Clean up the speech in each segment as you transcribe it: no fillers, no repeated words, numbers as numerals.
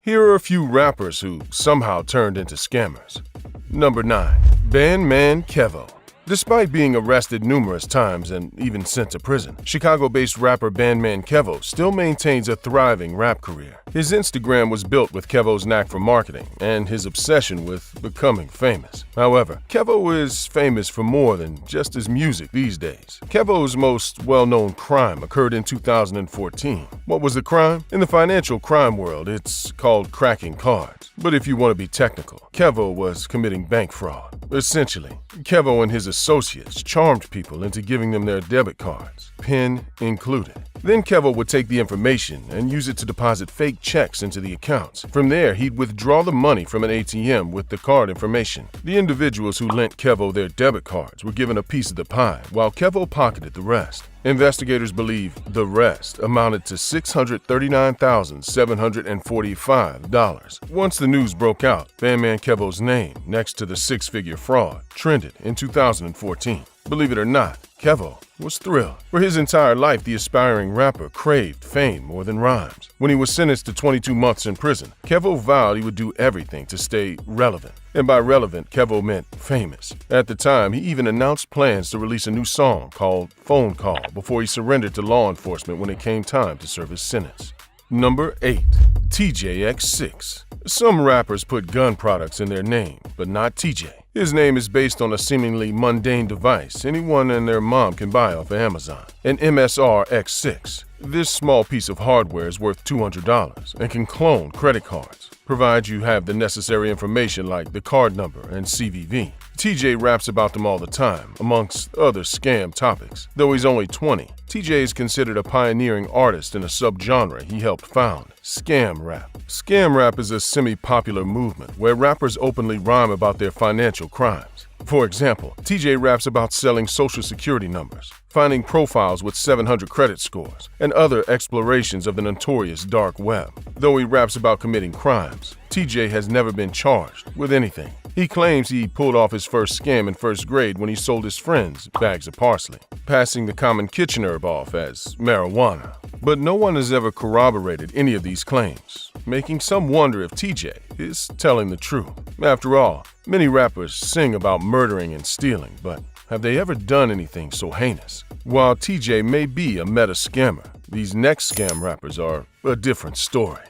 Here are a few rappers who somehow turned into scammers. Number 9. Bandman Kevo. Despite being arrested numerous times and even sent to prison, Chicago-based rapper Bandman Kevo still maintains a thriving rap career. His Instagram was built with Kevo's knack for marketing and his obsession with becoming famous. However, Kevo is famous for more than just his music these days. Kevo's most well-known crime occurred in 2014. What was the crime? In the financial crime world, it's called cracking cards. But if you want to be technical, Kevo was committing bank fraud. Essentially, Kevo and his associates charmed people into giving them their debit cards, PIN included. Then Kevo would take the information and use it to deposit fake checks into the accounts. From there, he'd withdraw the money from an ATM with the card information. The individuals who lent Kevo their debit cards were given a piece of the pie, while Kevo pocketed the rest. Investigators believe the rest amounted to $639,745. Once the news broke out, Bandman Kevo's name next to the six-figure fraud trended in 2014. Believe it or not, Kevo was thrilled. For his entire life, the aspiring rapper craved fame more than rhymes. When he was sentenced to 22 months in prison, Kevo vowed he would do everything to stay relevant. And by relevant, Kevo meant famous. At the time, he even announced plans to release a new song called Phone Call before he surrendered to law enforcement when it came time to serve his sentence. Number 8. TJX6. Some rappers put gun products in their name, but not TJ. His name is based on a seemingly mundane device anyone and their mom can buy off of Amazon, an MSR X6. This small piece of hardware is worth $200 and can clone credit cards, provided you have the necessary information like the card number and CVV. TJ raps about them all the time, amongst other scam topics. Though he's only 20, TJ is considered a pioneering artist in a subgenre he helped found, scam rap. Scam rap is a semi-popular movement where rappers openly rhyme about their financial crimes. For example, TJ raps about selling social security numbers, finding profiles with 700 credit scores, and other explorations of the notorious dark web. Though he raps about committing crimes, TJ has never been charged with anything. He claims he pulled off his first scam in first grade when he sold his friends bags of parsley, passing the common kitchen herb off as marijuana. But no one has ever corroborated any of these claims, making some wonder if TJ is telling the truth. After all, many rappers sing about murdering and stealing, but have they ever done anything so heinous? While TJ may be a meta scammer, these next scam rappers are a different story.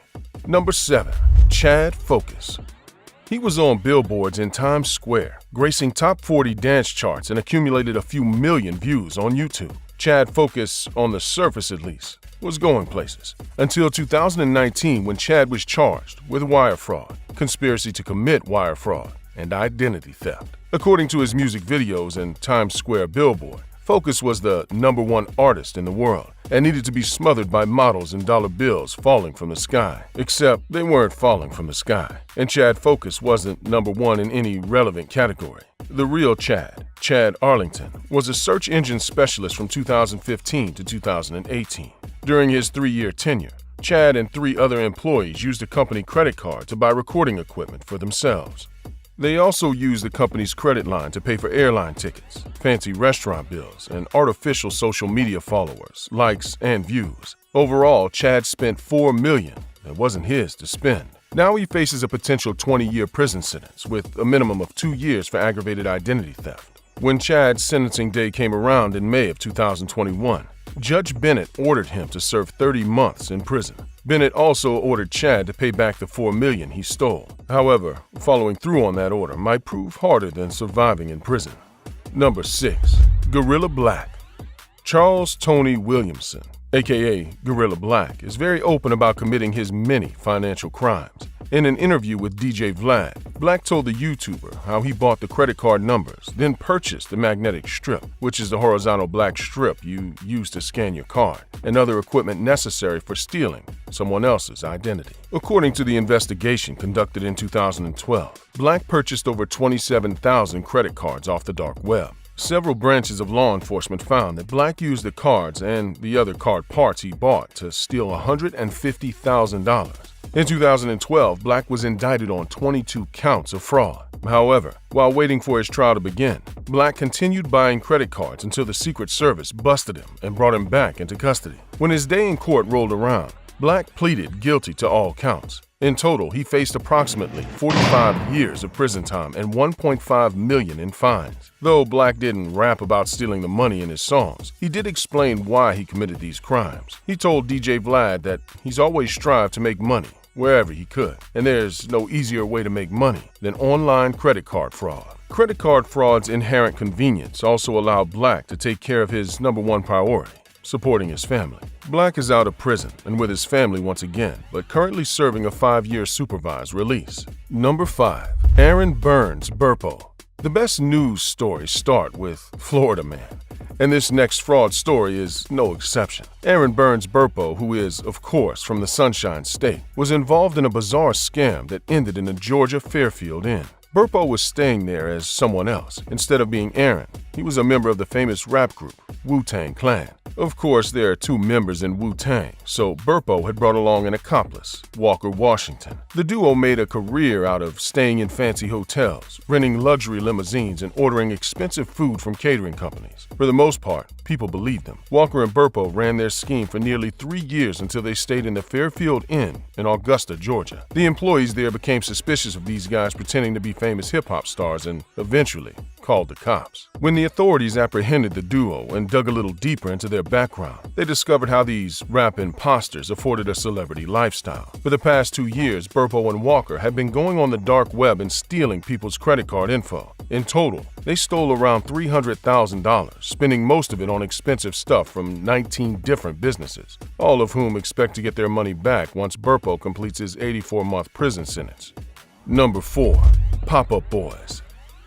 Number 7. Chad Focus. He was on billboards in Times Square, gracing top 40 dance charts and accumulated a few million views on YouTube. Chad Focus, on the surface at least, was going places. Until 2019 when Chad was charged with wire fraud, conspiracy to commit wire fraud, and identity theft. According to his music videos and Times Square billboard, Focus was the #1 artist in the world and needed to be smothered by models and dollar bills falling from the sky. Except they weren't falling from the sky, and Chad Focus wasn't #1 in any relevant category. The real Chad Arlington, was a search engine specialist from 2015 to 2018. During his 3-year tenure, Chad and 3 other employees used a company credit card to buy recording equipment for themselves. They also used the company's credit line to pay for airline tickets, fancy restaurant bills, and artificial social media followers, likes, and views. Overall, Chad spent $4 million that wasn't his to spend. Now he faces a potential 20-year prison sentence with a minimum of 2 years for aggravated identity theft. When Chad's sentencing day came around in May of 2021, Judge Bennett ordered him to serve 30 months in prison. Bennett also ordered Chad to pay back the $4 million he stole. However, following through on that order might prove harder than surviving in prison. Number 6. Gorilla Black. Charles Tony Williamson, aka Gorilla Black, is very open about committing his many financial crimes. In an interview with DJ Vlad, Black told the YouTuber how he bought the credit card numbers, then purchased the magnetic strip, which is the horizontal black strip you use to scan your card, and other equipment necessary for stealing someone else's identity. According to the investigation conducted in 2012, Black purchased over 27,000 credit cards off the dark web. Several branches of law enforcement found that Black used the cards and the other card parts he bought to steal $150,000. In 2012, Black was indicted on 22 counts of fraud. However, while waiting for his trial to begin, Black continued buying credit cards until the Secret Service busted him and brought him back into custody. When his day in court rolled around, Black pleaded guilty to all counts. In total, he faced approximately 45 years of prison time and $1.5 million in fines. Though Black didn't rap about stealing the money in his songs, he did explain why he committed these crimes. He told DJ Vlad that he's always strived to make money wherever he could, and there's no easier way to make money than online credit card fraud. Credit card fraud's inherent convenience also allowed Black to take care of his number one priority, supporting his family. Black is out of prison and with his family once again, but currently serving a 5-year supervised release. Number 5. Aaron Burns Burpo. The best news stories start with Florida Man, and this next fraud story is no exception. Aaron Burns Burpo, who is, of course, from the Sunshine State, was involved in a bizarre scam that ended in a Georgia Fairfield Inn. Burpo was staying there as someone else. Instead of being Aaron, he was a member of the famous rap group, Wu-Tang Clan. Of course, there are 2 members in Wu-Tang, so Burpo had brought along an accomplice, Walker Washington. The duo made a career out of staying in fancy hotels, renting luxury limousines, and ordering expensive food from catering companies. For the most part, people believed them. Walker and Burpo ran their scheme for nearly 3 years until they stayed in the Fairfield Inn in Augusta, Georgia. The employees there became suspicious of these guys pretending to be famous hip-hop stars and eventually called the cops. When the authorities apprehended the duo and dug a little deeper into their background, they discovered how these rap imposters afforded a celebrity lifestyle. For the past 2 years, Burpo and Walker had been going on the dark web and stealing people's credit card info. In total, they stole around $300,000, spending most of it on expensive stuff from 19 different businesses, all of whom expect to get their money back once Burpo completes his 84-month prison sentence. Number 4. Pop-Up Boys.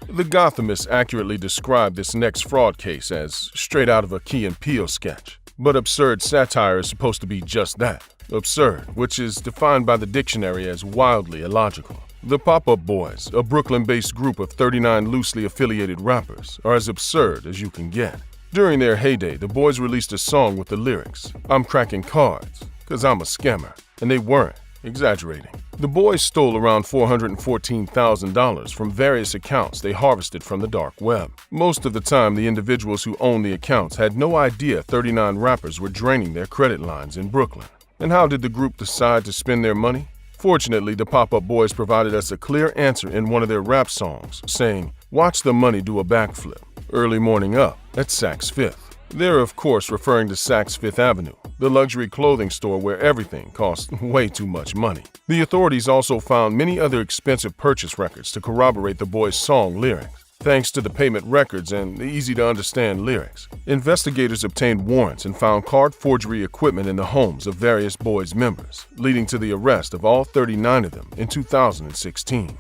The Gothamists accurately described this next fraud case as straight out of a Key and Peele sketch. But absurd satire is supposed to be just that, absurd, which is defined by the dictionary as wildly illogical. The Pop-Up Boys, a Brooklyn-based group of 39 loosely affiliated rappers, are as absurd as you can get. During their heyday, the boys released a song with the lyrics, "I'm cracking cards, 'cause I'm a scammer," and they weren't exaggerating. The boys stole around $414,000 from various accounts they harvested from the dark web. Most of the time, the individuals who owned the accounts had no idea 39 rappers were draining their credit lines in Brooklyn. And how did the group decide to spend their money? Fortunately, the Pop-Up Boys provided us a clear answer in one of their rap songs, saying, "Watch the money do a backflip, early morning up at Saks Fifth." They're, of course, referring to Saks Fifth Avenue, the luxury clothing store where everything costs way too much money. The authorities also found many other expensive purchase records to corroborate the boys' song lyrics. Thanks to the payment records and the easy-to-understand lyrics, investigators obtained warrants and found card forgery equipment in the homes of various boys' members, leading to the arrest of all 39 of them in 2016.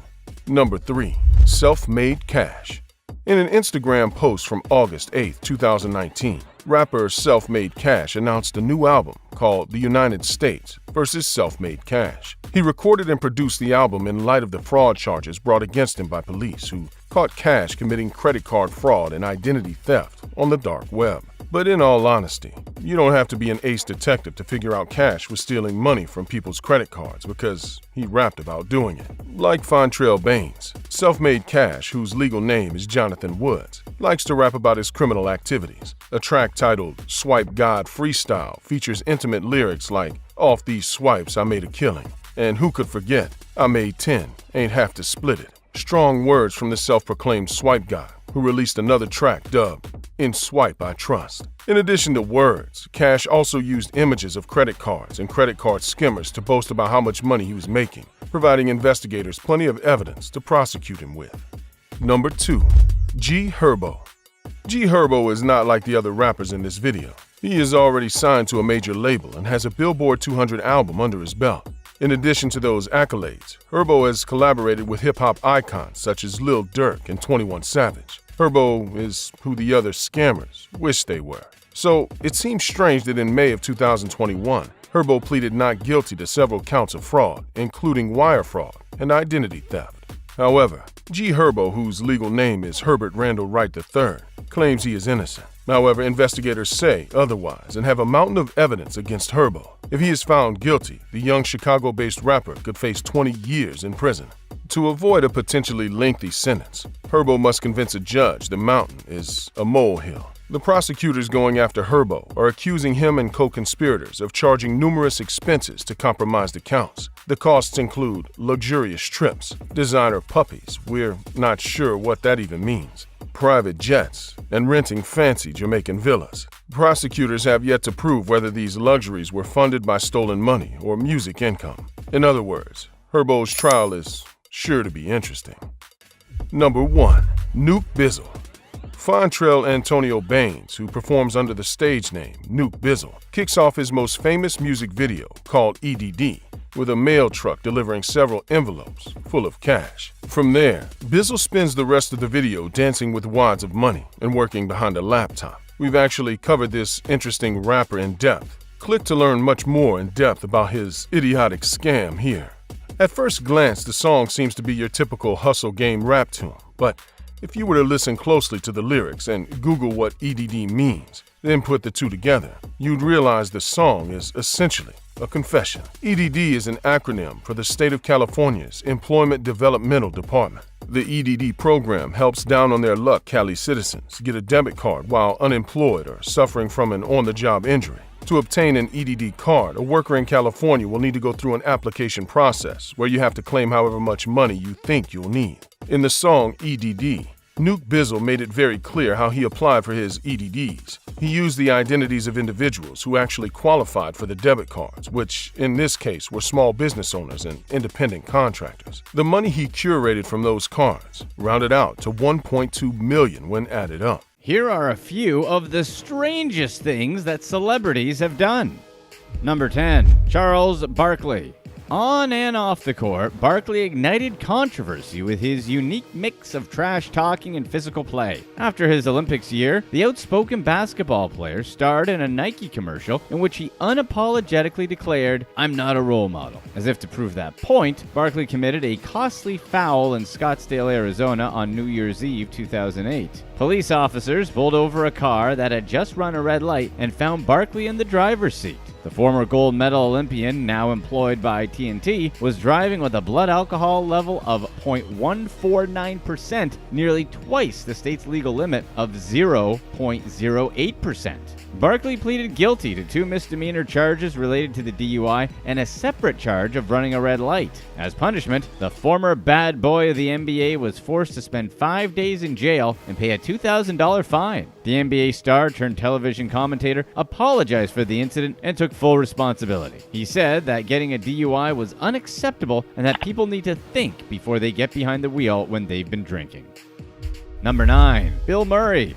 Number 3. Self-Made Cash. In an Instagram post from August 8, 2019, rapper Self-Made Cash announced a new album called The United States vs. Self-Made Cash. He recorded and produced the album in light of the fraud charges brought against him by police who caught Cash committing credit card fraud and identity theft on the dark web. But in all honesty, you don't have to be an ace detective to figure out Cash was stealing money from people's credit cards because he rapped about doing it. Like Fontrell Baines, Self-Made Cash, whose legal name is Jonathan Woods, likes to rap about his criminal activities. A track titled Swipe God Freestyle features intimate lyrics like, "Off these swipes I made a killing," and "Who could forget, I made 10, ain't have to split it." Strong words from the self-proclaimed swipe god, who released another track dubbed In Swipe I Trust. In addition to words, Cash also used images of credit cards and credit card skimmers to boast about how much money he was making, providing investigators plenty of evidence to prosecute him with. Number 2. G Herbo. G Herbo is not like the other rappers in this video. He is already signed to a major label and has a Billboard 200 album under his belt. In addition to those accolades, Herbo has collaborated with hip-hop icons such as Lil Durk and 21 Savage. Herbo is who the other scammers wish they were. So it seems strange that in May of 2021, Herbo pleaded not guilty to several counts of fraud, including wire fraud and identity theft. However, G Herbo, whose legal name is Herbert Randall Wright III, claims he is innocent. However, investigators say otherwise and have a mountain of evidence against Herbo. If he is found guilty, the young Chicago-based rapper could face 20 years in prison. To avoid a potentially lengthy sentence, Herbo must convince a judge the mountain is a molehill. The prosecutors going after Herbo are accusing him and co-conspirators of charging numerous expenses to compromise the counts. The costs include luxurious trips, designer puppies, we're not sure what that even means, private jets, and renting fancy Jamaican villas. Prosecutors have yet to prove whether these luxuries were funded by stolen money or music income. In other words, Herbo's trial is sure to be interesting. Number 1. Nuke Bizzle. Fontrell Antonio Baines, who performs under the stage name Nuke Bizzle, kicks off his most famous music video, called EDD, with a mail truck delivering several envelopes full of cash. From there, Bizzle spends the rest of the video dancing with wads of money and working behind a laptop. We've actually covered this interesting rapper in depth. Click to learn much more in depth about his idiotic scam here. At first glance, the song seems to be your typical hustle game rap tune, but if you were to listen closely to the lyrics and Google what EDD means, then put the two together, you'd realize the song is essentially a confession. EDD is an acronym for the State of California's Employment Developmental Department. The EDD program helps down-on-their-luck Cali citizens get a debit card while unemployed or suffering from an on-the-job injury. To obtain an EDD card, a worker in California will need to go through an application process where you have to claim however much money you think you'll need. In the song EDD, Nuke Bizzle made it very clear how he applied for his EDDs. He used the identities of individuals who actually qualified for the debit cards, which in this case were small business owners and independent contractors. The money he curated from those cards rounded out to $1.2 million when added up. Here are a few of the strangest things that celebrities have done. Number 10. Charles Barkley. On and off the court, Barkley ignited controversy with his unique mix of trash talking and physical play. After his Olympics year, the outspoken basketball player starred in a Nike commercial in which he unapologetically declared, "I'm not a role model." As if to prove that point, Barkley committed a costly foul in Scottsdale, Arizona on New Year's Eve 2008. Police officers pulled over a car that had just run a red light and found Barkley in the driver's seat. The former gold medal Olympian, now employed by TNT, was driving with a blood alcohol level of 0.149%, nearly twice the state's legal limit of 0.08%. Barkley pleaded guilty to 2 misdemeanor charges related to the DUI and a separate charge of running a red light. As punishment, the former bad boy of the NBA was forced to spend 5 days in jail and pay a $2,000 fine. The NBA star turned television commentator apologized for the incident and took full responsibility. He said that getting a DUI was unacceptable and that people need to think before they get behind the wheel when they've been drinking. Number 9. Bill Murray.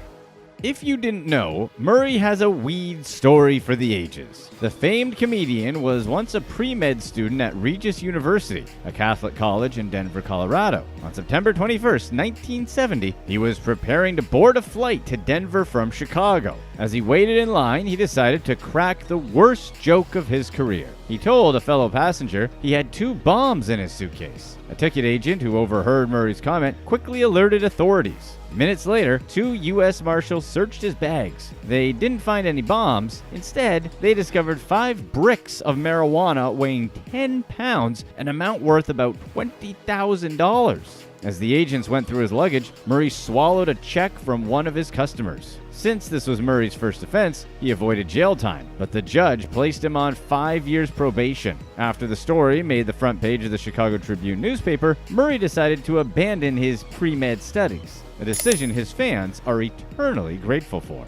If you didn't know, Murray has a weed story for the ages. The famed comedian was once a pre-med student at Regis University, a Catholic college in Denver, Colorado. On September 21st, 1970, he was preparing to board a flight to Denver from Chicago. As he waited in line, he decided to crack the worst joke of his career. He told a fellow passenger he had 2 bombs in his suitcase. A ticket agent who overheard Murray's comment quickly alerted authorities. Minutes later, 2 U.S. Marshals searched his bags. They didn't find any bombs. Instead, they discovered 5 bricks of marijuana weighing 10 pounds, an amount worth about $20,000. As the agents went through his luggage, Murray swallowed a check from one of his customers. Since this was Murray's first offense, he avoided jail time, but the judge placed him on 5 years probation. After the story made the front page of the Chicago Tribune newspaper, Murray decided to abandon his pre-med studies, a decision his fans are eternally grateful for.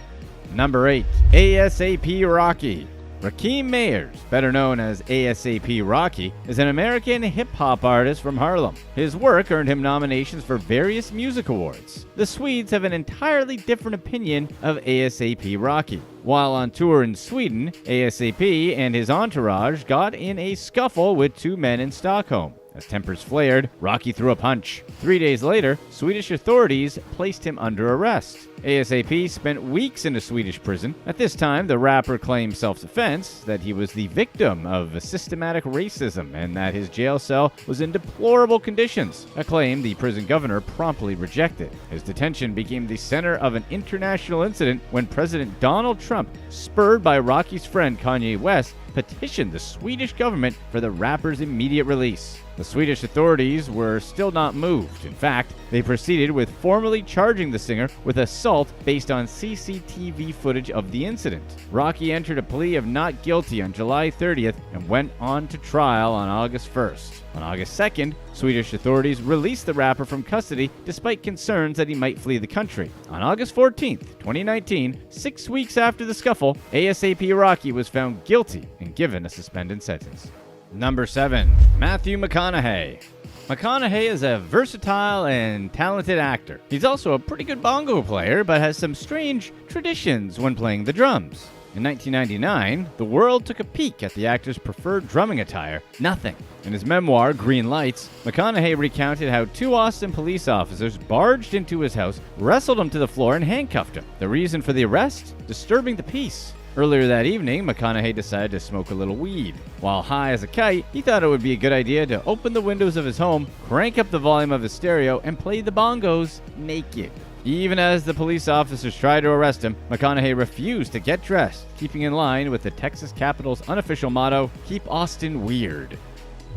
Number 8. ASAP Rocky. Rakim Mayers, better known as ASAP Rocky, is an American hip-hop artist from Harlem. His work earned him nominations for various music awards. The Swedes have an entirely different opinion of ASAP Rocky. While on tour in Sweden, ASAP and his entourage got in a scuffle with 2 men in Stockholm. As tempers flared, Rocky threw a punch. 3 days later, Swedish authorities placed him under arrest. ASAP spent weeks in a Swedish prison. At this time, the rapper claimed self-defense, that he was the victim of systematic racism and that his jail cell was in deplorable conditions, a claim the prison governor promptly rejected. His detention became the center of an international incident when President Donald Trump, spurred by Rocky's friend Kanye West, petitioned the Swedish government for the rapper's immediate release. The Swedish authorities were still not moved. In fact, they proceeded with formally charging the singer with assault based on CCTV footage of the incident. Rocky entered a plea of not guilty on July 30th and went on to trial on August 1st. On August 2nd, Swedish authorities released the rapper from custody despite concerns that he might flee the country. On August 14th, 2019, 6 weeks after the scuffle, ASAP Rocky was found guilty and given a suspended sentence. Number 7. Matthew McConaughey. McConaughey is a versatile and talented actor. He's also a pretty good bongo player, but has some strange traditions when playing the drums. In 1999, the world took a peek at the actor's preferred drumming attire, nothing. In his memoir, Green Lights, McConaughey recounted how 2 Austin police officers barged into his house, wrestled him to the floor, and handcuffed him. The reason for the arrest? Disturbing the peace. Earlier that evening, McConaughey decided to smoke a little weed. While high as a kite, he thought it would be a good idea to open the windows of his home, crank up the volume of his stereo, and play the bongos naked. Even as the police officers tried to arrest him, McConaughey refused to get dressed, keeping in line with the Texas Capitol's unofficial motto, "Keep Austin Weird."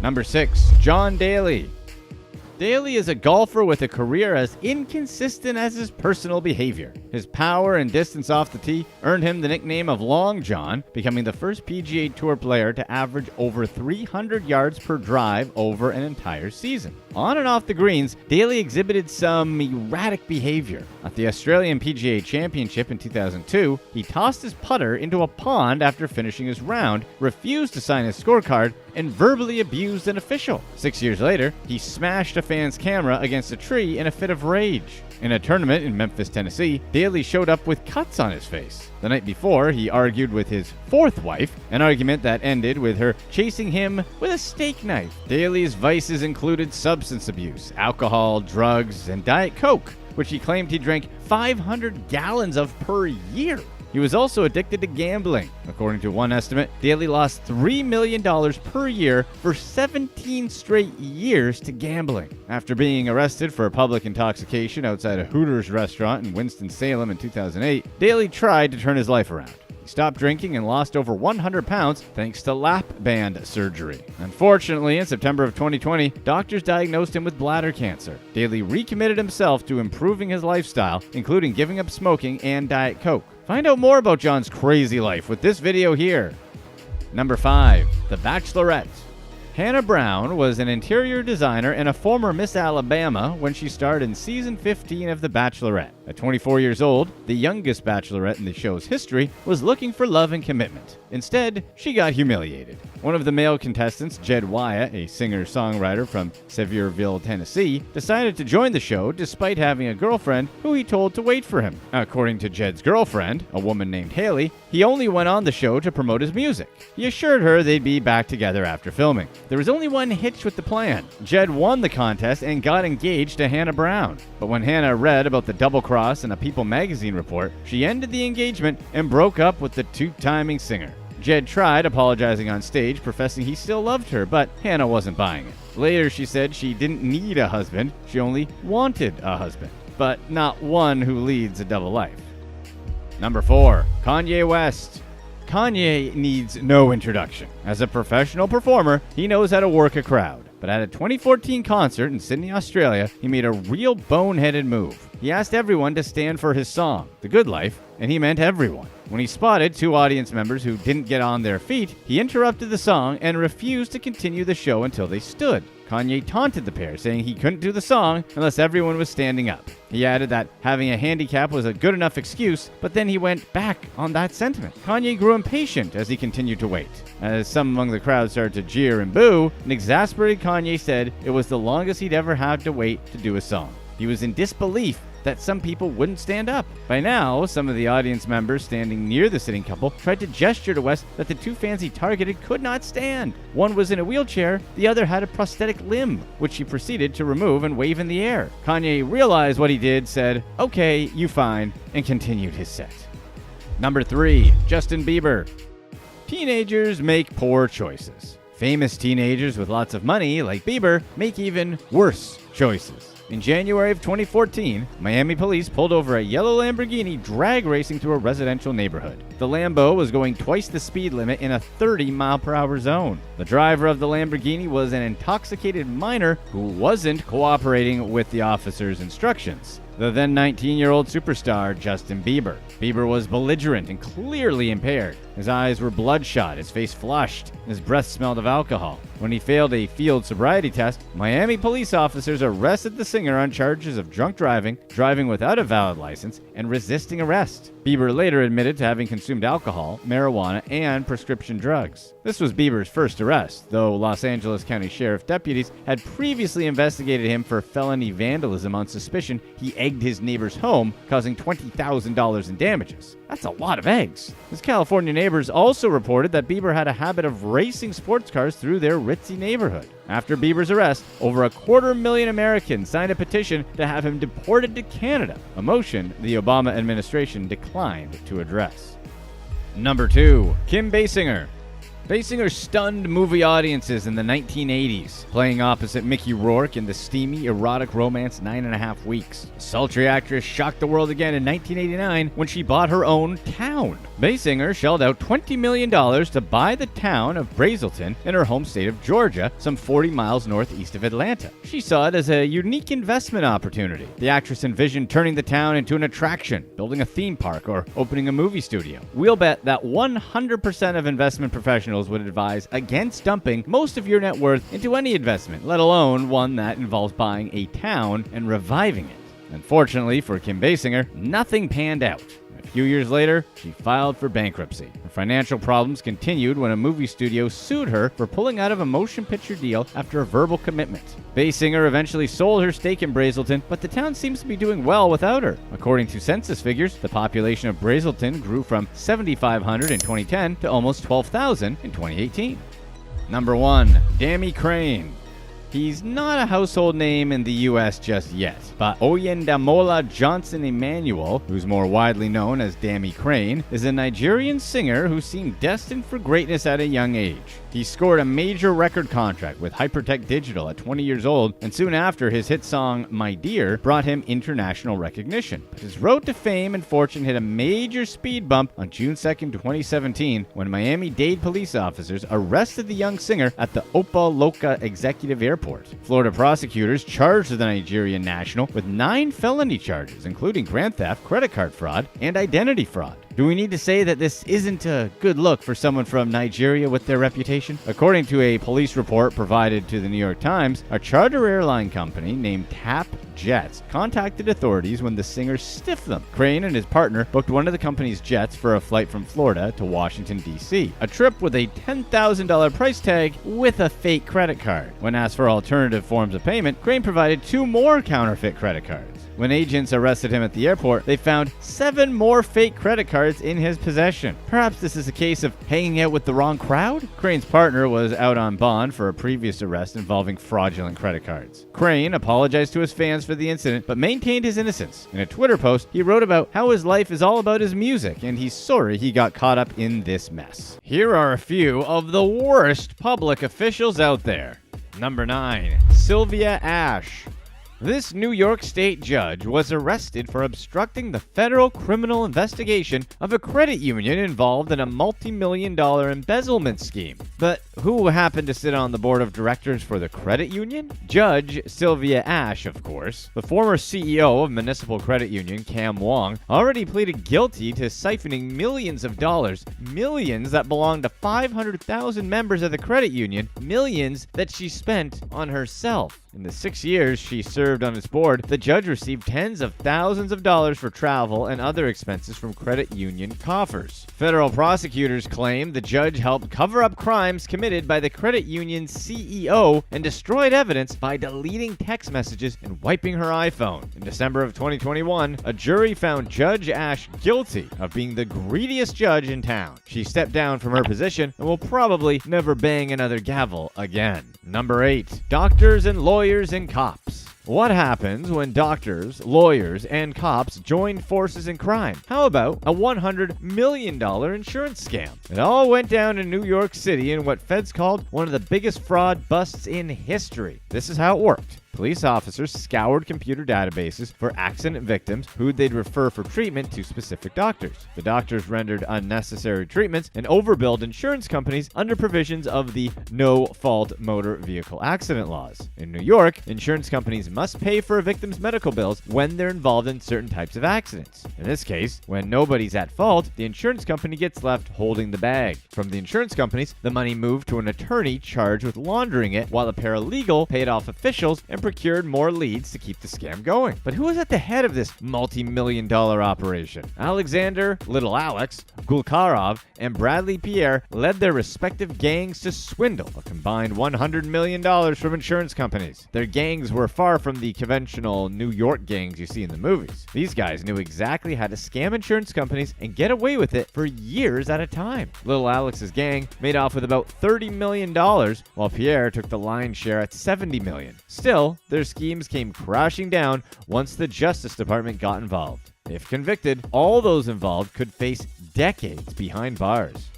Number 6. John Daly. Daly is a golfer with a career as inconsistent as his personal behavior. His power and distance off the tee earned him the nickname of Long John, becoming the first PGA Tour player to average over 300 yards per drive over an entire season. On and off the greens, Daly exhibited some erratic behavior. At the Australian PGA Championship in 2002, he tossed his putter into a pond after finishing his round, refused to sign his scorecard, and verbally abused an official. 6 years later, he smashed a fan's camera against a tree in a fit of rage. In a tournament in Memphis, Tennessee, Daly showed up with cuts on his face. The night before, he argued with his 4th wife, an argument that ended with her chasing him with a steak knife. Daly's vices included substance abuse, alcohol, drugs, and Diet Coke, which he claimed he drank 500 gallons of per year. He was also addicted to gambling. According to one estimate, Daly lost $3 million per year for 17 straight years to gambling. After being arrested for public intoxication outside a Hooters restaurant in Winston-Salem in 2008, Daly tried to turn his life around. He stopped drinking and lost over 100 pounds thanks to lap band surgery. Unfortunately, in September of 2020, doctors diagnosed him with bladder cancer. Daly recommitted himself to improving his lifestyle, including giving up smoking and Diet Coke. Find out more about John's crazy life with this video here. Number 5. The Bachelorette. Hannah Brown was an interior designer and a former Miss Alabama when she starred in season 15 of The Bachelorette. At 24 years old, the youngest bachelorette in the show's history was looking for love and commitment. Instead, she got humiliated. One of the male contestants, Jed Wyatt, a singer-songwriter from Sevierville, Tennessee, decided to join the show despite having a girlfriend who he told to wait for him. According to Jed's girlfriend, a woman named Haley, he only went on the show to promote his music. He assured her they'd be back together after filming. There was only one hitch with the plan. Jed won the contest and got engaged to Hannah Brown. But when Hannah read about the double cross in a People magazine report, she ended the engagement and broke up with the two-timing singer. Jed tried apologizing on stage, professing he still loved her, but Hannah wasn't buying it. Later, she said she didn't need a husband, she only wanted a husband, but not one who leads a double life. Number 4. Kanye West. Kanye needs no introduction. As a professional performer, he knows how to work a crowd. But at a 2014 concert in Sydney, Australia, he made a real boneheaded move. He asked everyone to stand for his song, The Good Life, and he meant everyone. When he spotted 2 audience members who didn't get on their feet, he interrupted the song and refused to continue the show until they stood. Kanye taunted the pair, saying he couldn't do the song unless everyone was standing up. He added that having a handicap was a good enough excuse, but then he went back on that sentiment. Kanye grew impatient as he continued to wait. As some among the crowd started to jeer and boo, an exasperated Kanye said it was the longest he'd ever had to wait to do a song. He was in disbelief that some people wouldn't stand up. By now, some of the audience members standing near the sitting couple tried to gesture to West that the 2 fans he targeted could not stand. One was in a wheelchair, the other had a prosthetic limb, which he proceeded to remove and wave in the air. Kanye realized what he did, said, "Okay, you fine," and continued his set. Number 3. Justin Bieber. Teenagers make poor choices. Famous teenagers with lots of money, like Bieber, make even worse choices. In January of 2014, Miami police pulled over a yellow Lamborghini drag racing through a residential neighborhood. The Lambo was going twice the speed limit in a 30-mile-per-hour zone. The driver of the Lamborghini was an intoxicated minor who wasn't cooperating with the officer's instructions. The then 19-year-old superstar, Justin Bieber. Bieber was belligerent and clearly impaired. His eyes were bloodshot, his face flushed, his breath smelled of alcohol. When he failed a field sobriety test, Miami police officers arrested the singer on charges of drunk driving, driving without a valid license, and resisting arrest. Bieber later admitted to having consumed alcohol, marijuana, and prescription drugs. This was Bieber's first arrest, though Los Angeles County Sheriff deputies had previously investigated him for felony vandalism on suspicion he egged his neighbor's home, causing $20,000 in damages. That's a lot of eggs. His California neighbors also reported that Bieber had a habit of racing sports cars through their ritzy neighborhood. After Bieber's arrest, over 250,000 Americans signed a petition to have him deported to Canada, a motion the Obama administration declined to address. Number 2. Kim Basinger. Basinger stunned movie audiences in the 1980s, playing opposite Mickey Rourke in the steamy, erotic romance 9.5 Weeks. The sultry actress shocked the world again in 1989 when she bought her own town. Basinger shelled out $20 million to buy the town of Brazelton in her home state of Georgia, some 40 miles northeast of Atlanta. She saw it as a unique investment opportunity. The actress envisioned turning the town into an attraction, building a theme park, or opening a movie studio. We'll bet that 100% of investment professionals would advise against dumping most of your net worth into any investment, let alone one that involves buying a town and reviving it. Unfortunately for Kim Basinger, nothing panned out. A few years later, she filed for bankruptcy. Her financial problems continued when a movie studio sued her for pulling out of a motion picture deal after a verbal commitment. Basinger eventually sold her stake in Brazelton, but the town seems to be doing well without her. According to census figures, the population of Brazelton grew from 7,500 in 2010 to almost 12,000 in 2018. Number 1. Dammy Crane. He's not a household name in the U.S. just yet, but Oyendamola Johnson Emmanuel, who's more widely known as Dammy Crane, is a Nigerian singer who seemed destined for greatness at a young age. He scored a major record contract with Hypertech Digital at 20 years old, and soon after, his hit song My Dear brought him international recognition. But his road to fame and fortune hit a major speed bump on June 2nd, 2017, when Miami-Dade police officers arrested the young singer at the Opa Loca Executive Airport. Florida prosecutors charged the Nigerian national with 9 felony charges, including grand theft, credit card fraud, and identity fraud. Do we need to say that this isn't a good look for someone from Nigeria with their reputation? According to a police report provided to the New York Times, a charter airline company named TAP Jets contacted authorities when the singer stiffed them. Crane and his partner booked one of the company's jets for a flight from Florida to Washington, D.C., a trip with a $10,000 price tag with a fake credit card. When asked for alternative forms of payment, Crane provided 2 more counterfeit credit cards. When agents arrested him at the airport, they found 7 more fake credit cards in his possession. Perhaps this is a case of hanging out with the wrong crowd? Crane's partner was out on bond for a previous arrest involving fraudulent credit cards. Crane apologized to his fans for the incident, but maintained his innocence. In a Twitter post, he wrote about how his life is all about his music, and he's sorry he got caught up in this mess. Here are a few of the worst public officials out there. Number 9. Sylvia Ash. This New York State judge was arrested for obstructing the federal criminal investigation of a credit union involved in a multi-million-dollar embezzlement scheme. But who happened to sit on the board of directors for the credit union? Judge Sylvia Ash, of course. The former CEO of Municipal Credit Union, Cam Wong, already pleaded guilty to siphoning millions of dollars, millions that belonged to 500,000 members of the credit union, millions that she spent on herself. In the 6 years she served on its board, the judge received tens of thousands of dollars for travel and other expenses from credit union coffers. Federal prosecutors claim the judge helped cover up crimes committed by the credit union's CEO and destroyed evidence by deleting text messages and wiping her iPhone. In December of 2021, a jury found Judge Ash guilty of being the greediest judge in town. She stepped down from her position and will probably never bang another gavel again. Number 8. Doctors and lawyers and cops. What happens when doctors, lawyers, and cops join forces in crime? How about a $100 million insurance scam? It all went down in New York City in what feds called one of the biggest fraud busts in history. This is how it worked. police officers scoured computer databases for accident victims who they'd refer for treatment to specific doctors. The doctors rendered unnecessary treatments and overbilled insurance companies under provisions of the no-fault motor vehicle accident laws. In New York, insurance companies must pay for a victim's medical bills when they're involved in certain types of accidents. In this case, when nobody's at fault, the insurance company gets left holding the bag. From the insurance companies, the money moved to an attorney charged with laundering it, while a paralegal paid off officials and procured more leads to keep the scam going. But who was at the head of this multi-million-dollar operation? Alexander, Little Alex, Gulkarov, and Bradley Pierre led their respective gangs to swindle a combined $100 million from insurance companies. Their gangs were far from the conventional New York gangs you see in the movies. These guys knew exactly how to scam insurance companies and get away with it for years at a time. Little Alex's gang made off with about $30 million, while Pierre took the lion's share at $70 million. Still, their schemes came crashing down once the Justice Department got involved. If convicted, all those involved could face decades behind bars.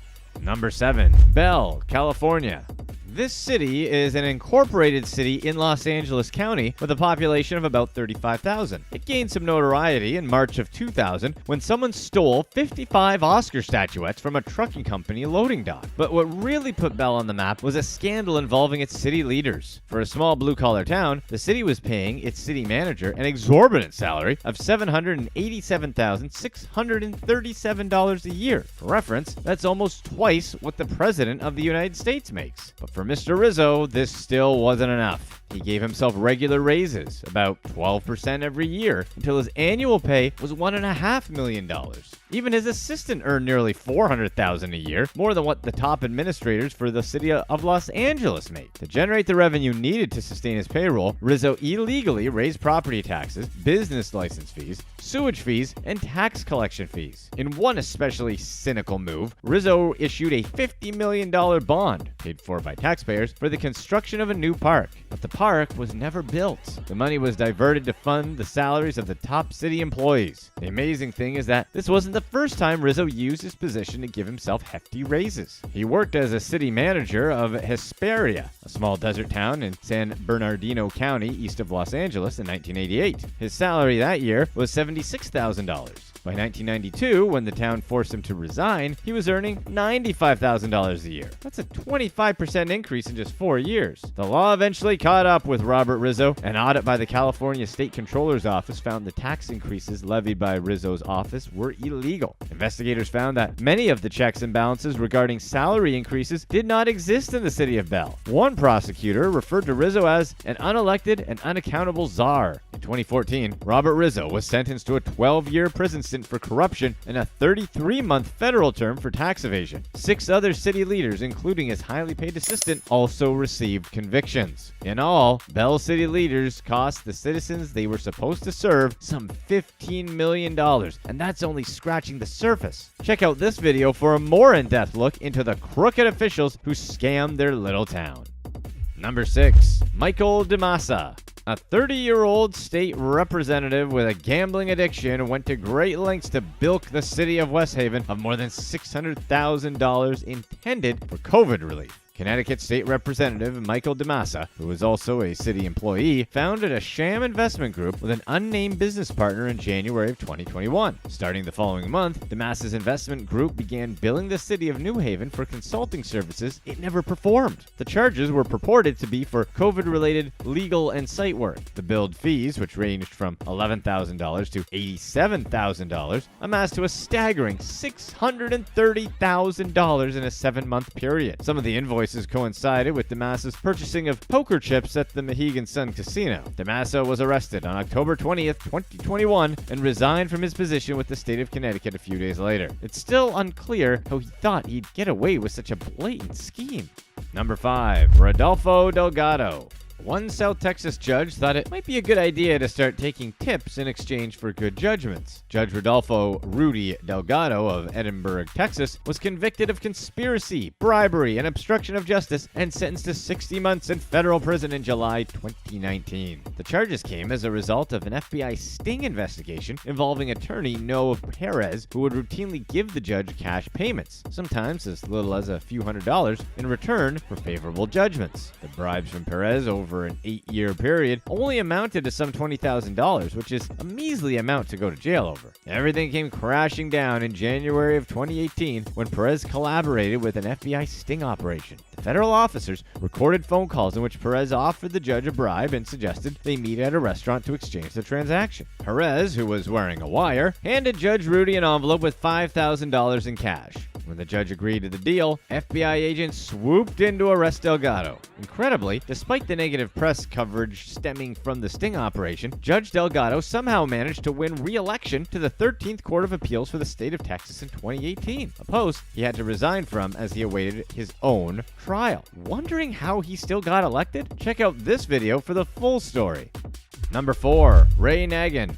Number 7. Bell, California. This city is an incorporated city in Los Angeles County with a population of about 35,000. It gained some notoriety in March of 2000 when someone stole 55 Oscar statuettes from a trucking company loading dock. But what really put Bell on the map was a scandal involving its city leaders. For a small blue-collar town, the city was paying its city manager an exorbitant salary of $787,637 a year. For reference, that's almost twice what the President of the United States makes. But for Mr. Rizzo, this still wasn't enough. He gave himself regular raises, about 12% every year, until his annual pay was $1.5 million. Even his assistant earned nearly $400,000 a year, more than what the top administrators for the city of Los Angeles made. To generate the revenue needed to sustain his payroll, Rizzo illegally raised property taxes, business license fees, sewage fees, and tax collection fees. In one especially cynical move, Rizzo issued a $50 million bond, paid for by taxpayers, for the construction of a new park. But the park was never built. The money was diverted to fund the salaries of the top city employees. The amazing thing is that this wasn't the first time Rizzo used his position to give himself hefty raises. He worked as a city manager of Hesperia, a small desert town in San Bernardino County east of Los Angeles in 1988. His salary that year was $76,000. By 1992, when the town forced him to resign, he was earning $95,000 a year. That's a 25% increase in just 4 years. The law eventually caught up with Robert Rizzo. An audit by the California State Controller's Office found the tax increases levied by Rizzo's office were illegal. Investigators found that many of the checks and balances regarding salary increases did not exist in the city of Bell. One prosecutor referred to Rizzo as an unelected and unaccountable czar. In 2014, Robert Rizzo was sentenced to a 12-year prison sentence for corruption and a 33-month federal term for tax evasion. 6 other city leaders, including his highly paid assistant, also received convictions. In all, Bell City leaders cost the citizens they were supposed to serve some $15 million, and that's only scratching the surface. Check out this video for a more in-depth look into the crooked officials who scammed their little town. Number 6. Michael DeMassa. A 30-year-old state representative with a gambling addiction went to great lengths to bilk the city of West Haven of more than $600,000 intended for COVID relief. Connecticut State Representative Michael DeMassa, who was also a city employee, founded a sham investment group with an unnamed business partner in January of 2021. Starting the following month, DeMassa's investment group began billing the city of New Haven for consulting services it never performed. The charges were purported to be for COVID-related legal and site work. The billed fees, which ranged from $11,000 to $87,000, amassed to a staggering $630,000 in a 7-month period. Some of the invoices coincided with DeMassa's purchasing of poker chips at the Mohegan Sun Casino. DeMassa was arrested on October 20th, 2021, and resigned from his position with the state of Connecticut a few days later. It's still unclear how he thought he'd get away with such a blatant scheme. Number 5. Rodolfo Delgado. One South Texas judge thought it might be a good idea to start taking tips in exchange for good judgments. Judge Rodolfo Rudy Delgado of Edinburgh, Texas, was convicted of conspiracy, bribery, and obstruction of justice and sentenced to 60 months in federal prison in July 2019. The charges came as a result of an FBI sting investigation involving attorney Noah Perez, who would routinely give the judge cash payments, sometimes as little as a few $100s, in return for favorable judgments. The bribes from Perez over over an 8-year period only amounted to some $20,000, which is a measly amount to go to jail over. Everything came crashing down in January of 2018 when Perez collaborated with an FBI sting operation. The federal officers recorded phone calls in which Perez offered the judge a bribe and suggested they meet at a restaurant to exchange the transaction. Perez, who was wearing a wire, handed Judge Rudy an envelope with $5,000 in cash. When the judge agreed to the deal, FBI agents swooped in to arrest Delgado. Incredibly, despite the negative press coverage stemming from the sting operation, Judge Delgado somehow managed to win re-election to the 13th Court of Appeals for the state of Texas in 2018, a post he had to resign from as he awaited his own trial. Wondering how he still got elected? Check out this video for the full story. Number 4. Ray Nagin.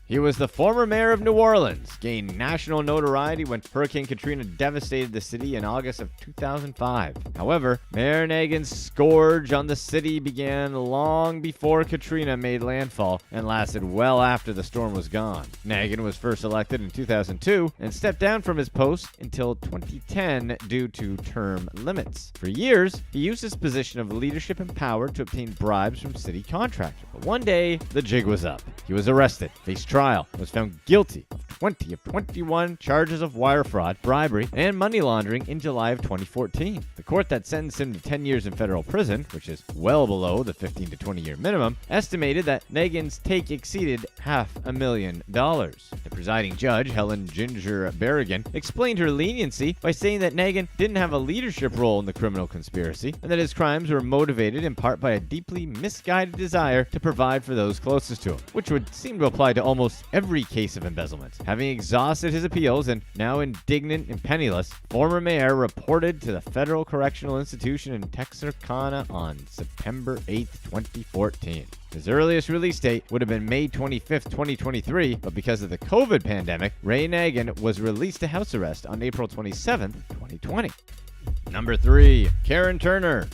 He was the former mayor of New Orleans, gained national notoriety when Hurricane Katrina devastated the city in August of 2005. However, Mayor Nagin's scourge on the city began long before Katrina made landfall and lasted well after the storm was gone. Nagin was first elected in 2002 and stepped down from his post until 2010 due to term limits. For years, he used his position of leadership and power to obtain bribes from city contractors. But one day, the jig was up. He was arrested, faced trial, was found guilty of 20 of 21 charges of wire fraud, bribery, and money laundering in July of 2014. The court that sentenced him to 10 years in federal prison, which is well below the 15 to 20-year minimum, estimated that Nagin's take exceeded $500,000. The presiding judge, Helen Ginger Berrigan, explained her leniency by saying that Nagin didn't have a leadership role in the criminal conspiracy, and that his crimes were motivated in part by a deeply misguided desire to provide for those closest to him, which would seem to apply to almost every case of embezzlement. Having exhausted his appeals and now indignant and penniless, former mayor reported to the Federal Correctional Institution in Texarkana on September 8, 2014. His earliest release date would have been May 25, 2023, but because of the COVID pandemic, Ray Nagin was released to house arrest on April 27, 2020. Number 3. Karen Turner.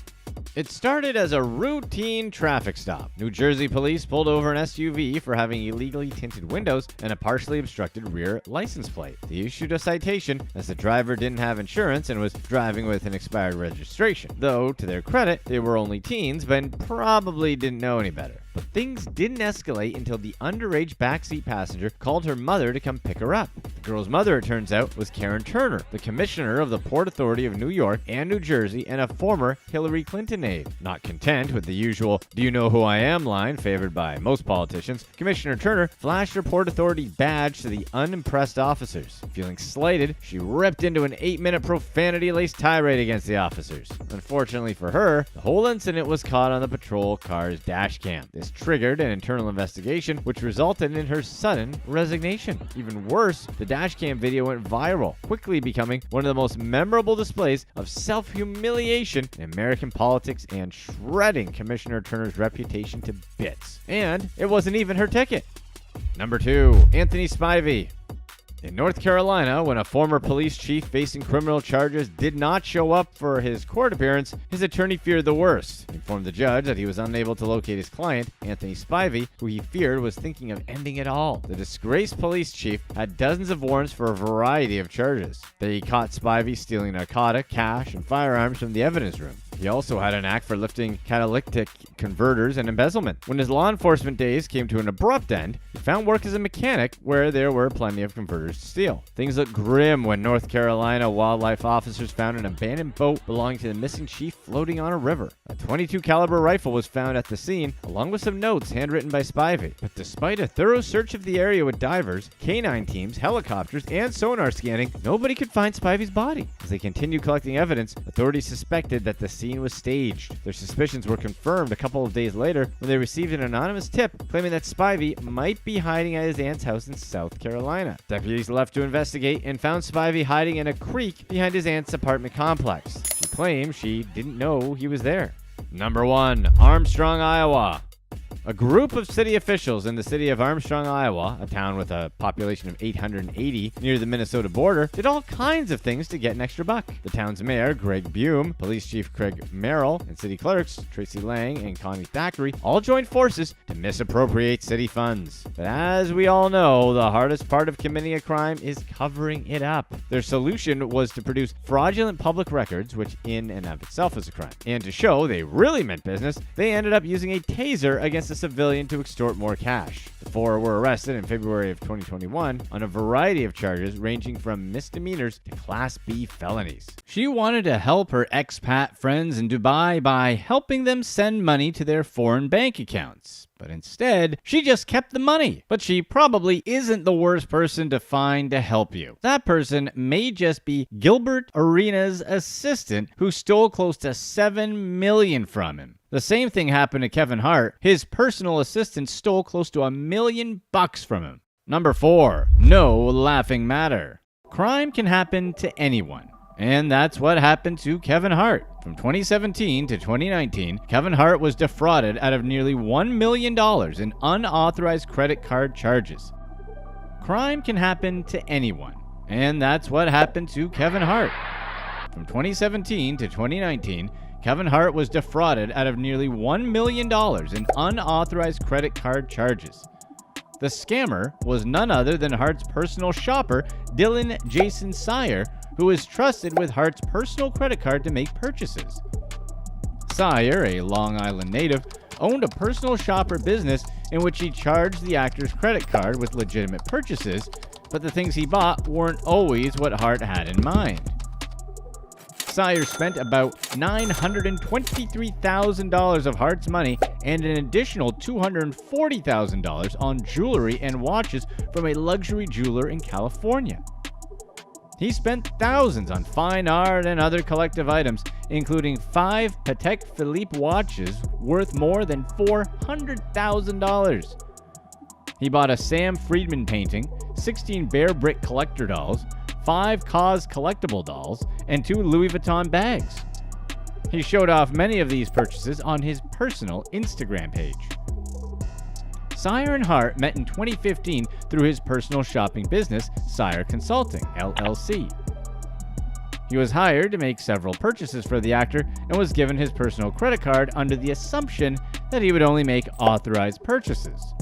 It started as a routine traffic stop. New Jersey police pulled over an SUV for having illegally tinted windows and a partially obstructed rear license plate. They issued a citation as the driver didn't have insurance and was driving with an expired registration. Though, to their credit, they were only teens, but probably didn't know any better. But things didn't escalate until the underage backseat passenger called her mother to come pick her up. The girl's mother, it turns out, was Karen Turner, the commissioner of the Port Authority of New York and New Jersey and a former Hillary Clinton aide. Not content with the usual "do you know who I am" line favored by most politicians, Commissioner Turner flashed her Port Authority badge to the unimpressed officers. Feeling slighted, she ripped into an 8-minute profanity-laced tirade against the officers. Unfortunately for her, the whole incident was caught on the patrol car's dash cam. This triggered an internal investigation, which resulted in her sudden resignation. Even worse, the dashcam video went viral, quickly becoming one of the most memorable displays of self-humiliation in American politics and shredding Commissioner Turner's reputation to bits. And it wasn't even her ticket. Number 2. Anthony Spivey. In North Carolina, when a former police chief facing criminal charges did not show up for his court appearance, his attorney feared the worst. He informed the judge that he was unable to locate his client, Anthony Spivey, who he feared was thinking of ending it all. The disgraced police chief had dozens of warrants for a variety of charges. They caught Spivey stealing narcotic, cash, and firearms from the evidence room. He also had an act for lifting catalytic converters and embezzlement. When his law enforcement days came to an abrupt end, he found work as a mechanic where there were plenty of converters to steal. Things looked grim when North Carolina wildlife officers found an abandoned boat belonging to the missing chief floating on a river. A .22 caliber rifle was found at the scene, along with some notes handwritten by Spivey. But despite a thorough search of the area with divers, canine teams, helicopters, and sonar scanning, nobody could find Spivey's body. As they continued collecting evidence, authorities suspected that the scene was staged. Their suspicions were confirmed a couple of days later when they received an anonymous tip claiming that Spivey might be hiding at his aunt's house in South Carolina. Deputies left to investigate and found Spivey hiding in a creek behind his aunt's apartment complex. She claimed she didn't know he was there. Number 1. Armstrong, Iowa. A group of city officials in the city of Armstrong, Iowa, a town with a population of 880 near the Minnesota border, did all kinds of things to get an extra buck. The town's mayor, Greg Bume, police chief Craig Merrill, and city clerks Tracy Lang and Connie Thackeray all joined forces to misappropriate city funds. But as we all know, the hardest part of committing a crime is covering it up. Their solution was to produce fraudulent public records, which in and of itself is a crime. And to show they really meant business, they ended up using a taser against a civilian to extort more cash. The four were arrested in February of 2021 on a variety of charges ranging from misdemeanors to Class B felonies. She wanted to help her expat friends in Dubai by helping them send money to their foreign bank accounts. But instead, she just kept the money. But she probably isn't the worst person to find to help you. That person may just be Gilbert Arenas' assistant who stole close to $7 million from him. The same thing happened to Kevin Hart. His personal assistant stole close to $1 million from him. Number 4. No laughing matter. Crime can happen to anyone. And that's what happened to Kevin Hart. From 2017 to 2019, Kevin Hart was defrauded out of nearly $1 million in unauthorized credit card charges. Crime can happen to anyone. And that's what happened to Kevin Hart. From 2017 to 2019, Kevin Hart was defrauded out of nearly $1 million in unauthorized credit card charges. The scammer was none other than Hart's personal shopper, Dylan Jason Sire, who is trusted with Hart's personal credit card to make purchases. Sire, a Long Island native, owned a personal shopper business in which he charged the actor's credit card with legitimate purchases, but the things he bought weren't always what Hart had in mind. Sire spent about $923,000 of Hart's money and an additional $240,000 on jewelry and watches from a luxury jeweler in California. He spent thousands on fine art and other collective items, including 5 Patek Philippe watches worth more than $400,000. He bought a Sam Friedman painting, 16 Bear Brick collector dolls, 5 KAWS collectible dolls, and 2 Louis Vuitton bags. He showed off many of these purchases on his personal Instagram page. Sire and Hart met in 2015 through his personal shopping business, Sire Consulting, LLC. He was hired to make several purchases for the actor and was given his personal credit card under the assumption that he would only make authorized purchases.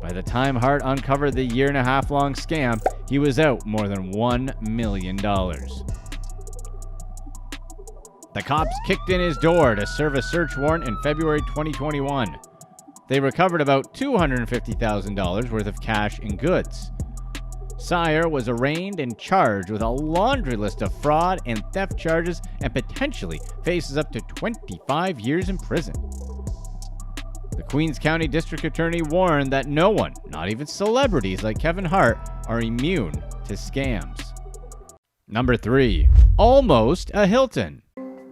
By the time Hart uncovered the year-and-a-half-long scam, he was out more than $1 million. The cops kicked in his door to serve a search warrant in February 2021. They recovered about $250,000 worth of cash and goods. Sire was arraigned and charged with a laundry list of fraud and theft charges and potentially faces up to 25 years in prison. The Queens County District Attorney warned that no one, not even celebrities like Kevin Hart, are immune to scams. Number 3. Almost a Hilton.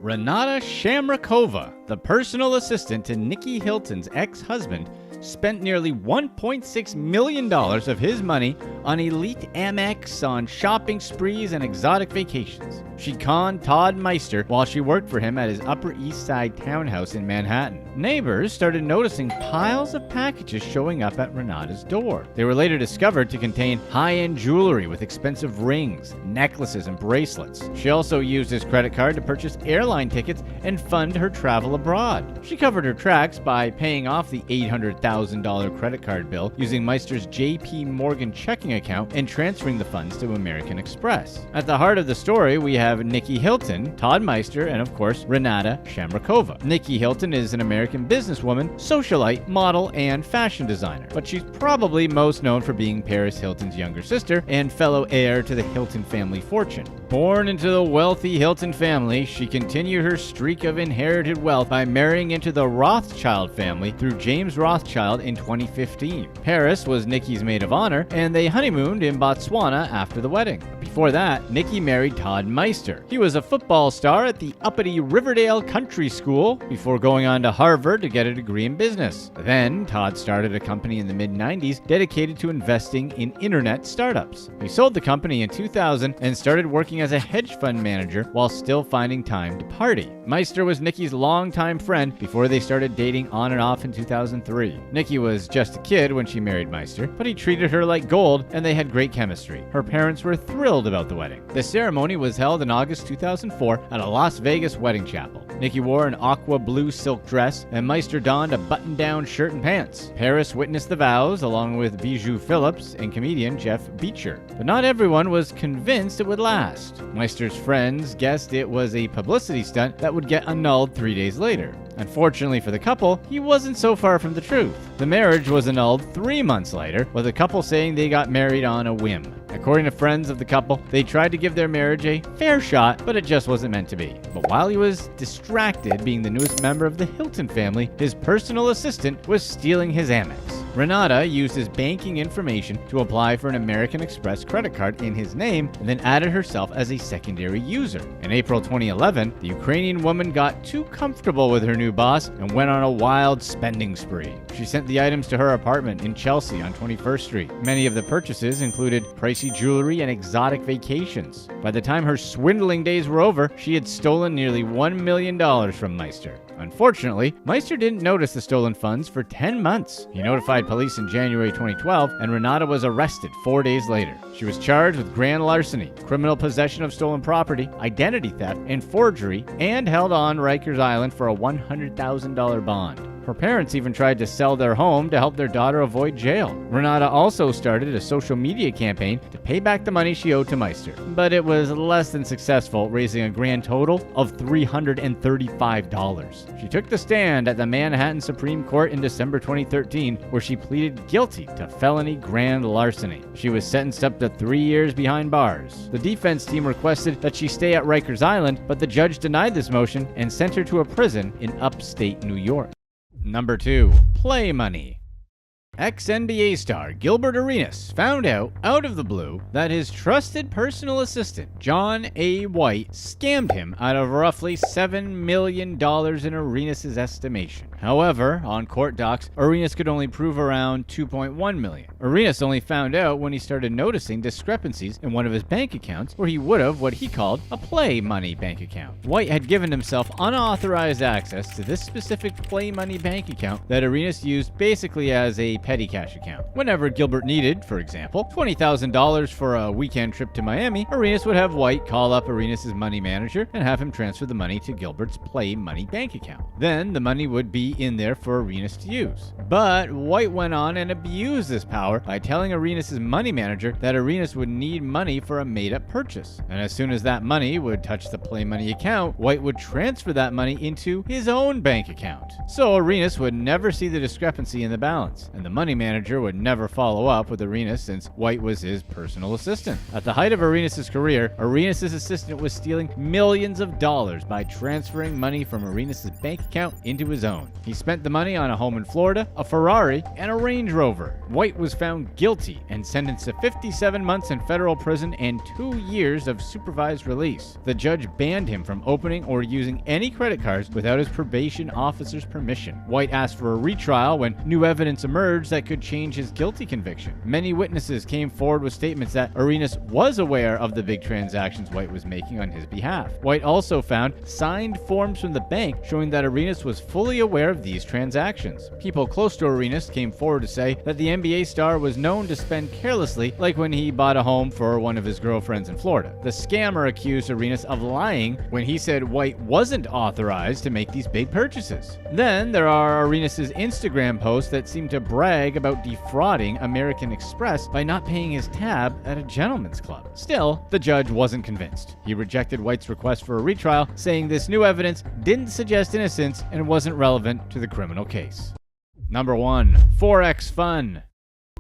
Renata Shamrakova, the personal assistant to Nikki Hilton's ex-husband, spent nearly $1.6 million of his money on elite Amex, on shopping sprees and exotic vacations. She conned Todd Meister while she worked for him at his Upper East Side townhouse in Manhattan. Neighbors started noticing piles of packages showing up at Renata's door. They were later discovered to contain high-end jewelry with expensive rings, necklaces, and bracelets. She also used his credit card to purchase airline tickets and fund her travel abroad. She covered her tracks by paying off the $800,000 credit card bill using Meister's JP Morgan checking account and transferring the funds to American Express. At the heart of the story, we have Nikki Hilton, Todd Meister, and of course, Renata Shamrakova. Nikki Hilton is an American businesswoman, socialite, model, and fashion designer, but she's probably most known for being Paris Hilton's younger sister and fellow heir to the Hilton family fortune. Born into the wealthy Hilton family, she continued her streak of inherited wealth by marrying into the Rothschild family through James Rothschild in 2015. Paris was Nikki's maid of honor, and they honeymooned in Botswana after the wedding. Before that, Nikki married Todd Meister. He was a football star at the uppity Riverdale Country School before going on to Harvard to get a degree in business. Then, Todd started a company in the mid-90s dedicated to investing in internet startups. He sold the company in 2000 and started working as a hedge fund manager while still finding time to party. Meister was Nikki's longtime friend before they started dating on and off in 2003. Nikki was just a kid when she married Meister, but he treated her like gold and they had great chemistry. Her parents were thrilled about the wedding. The ceremony was held in August 2004 at a Las Vegas wedding chapel. Nikki wore an aqua blue silk dress and Meister donned a button-down shirt and pants. Paris witnessed the vows along with Bijou Phillips and comedian Jeff Beecher. But not everyone was convinced it would last. Meister's friends guessed it was a publicity stunt that would get annulled 3 days later. Unfortunately for the couple, he wasn't so far from the truth. The marriage was annulled 3 months later, with the couple saying they got married on a whim. According to friends of the couple, they tried to give their marriage a fair shot, but it just wasn't meant to be. But while he was distracted being the newest member of the Hilton family, his personal assistant was stealing his Amex. Renata used his banking information to apply for an American Express credit card in his name and then added herself as a secondary user. In April 2011, the Ukrainian woman got too comfortable with her new boss and went on a wild spending spree. She sent the items to her apartment in Chelsea on 21st Street. Many of the purchases included pricey jewelry and exotic vacations. By the time her swindling days were over, she had stolen nearly $1 million from Meister. Unfortunately, Meister didn't notice the stolen funds for 10 months. He notified police in January 2012, and Renata was arrested 4 days later. She was charged with grand larceny, criminal possession of stolen property, identity theft, and forgery, and held on Rikers Island for a $100,000 bond. Her parents even tried to sell their home to help their daughter avoid jail. Renata also started a social media campaign to pay back the money she owed to Meister, but it was less than successful, raising a grand total of $335. She took the stand at the Manhattan Supreme Court in December 2013, where she pleaded guilty to felony grand larceny. She was sentenced up to 3 years behind bars. The defense team requested that she stay at Rikers Island, but the judge denied this motion and sent her to a prison in upstate New York. Number 2. Play money. Ex-NBA star Gilbert Arenas found out of the blue that his trusted personal assistant, John A. White, scammed him out of roughly $7 million in Arenas' estimation. However, on court docs, Arenas could only prove around $2.1 million. Arenas only found out when he started noticing discrepancies in one of his bank accounts where he would have what he called a play money bank account. White had given himself unauthorized access to this specific play money bank account that Arenas used basically as a petty cash account. Whenever Gilbert needed, for example, $20,000 for a weekend trip to Miami, Arenas would have White call up Arenas' money manager and have him transfer the money to Gilbert's play money bank account. Then the money would be in there for Arenas to use. But White went on and abused this power by telling Arenas' money manager that Arenas would need money for a made-up purchase. And as soon as that money would touch the play money account, White would transfer that money into his own bank account. So Arenas would never see the discrepancy in the balance, and the money manager would never follow up with Arenas since White was his personal assistant. At the height of Arenas' career, Arenas' assistant was stealing millions of dollars by transferring money from Arenas' bank account into his own. He spent the money on a home in Florida, a Ferrari, and a Range Rover. White was found guilty and sentenced to 57 months in federal prison and 2 years of supervised release. The judge banned him from opening or using any credit cards without his probation officer's permission. White asked for a retrial when new evidence emerged that could change his guilty conviction. Many witnesses came forward with statements that Arenas was aware of the big transactions White was making on his behalf. White also found signed forms from the bank showing that Arenas was fully aware of these transactions. People close to Arenas came forward to say that the NBA star was known to spend carelessly, like when he bought a home for one of his girlfriends in Florida. The scammer accused Arenas of lying when he said White wasn't authorized to make these big purchases. Then there are Arenas' Instagram posts that seem to brag about defrauding American Express by not paying his tab at a gentleman's club. Still, the judge wasn't convinced. He rejected White's request for a retrial, saying this new evidence didn't suggest innocence and wasn't relevant to the criminal case. Number 1. Forex Fun.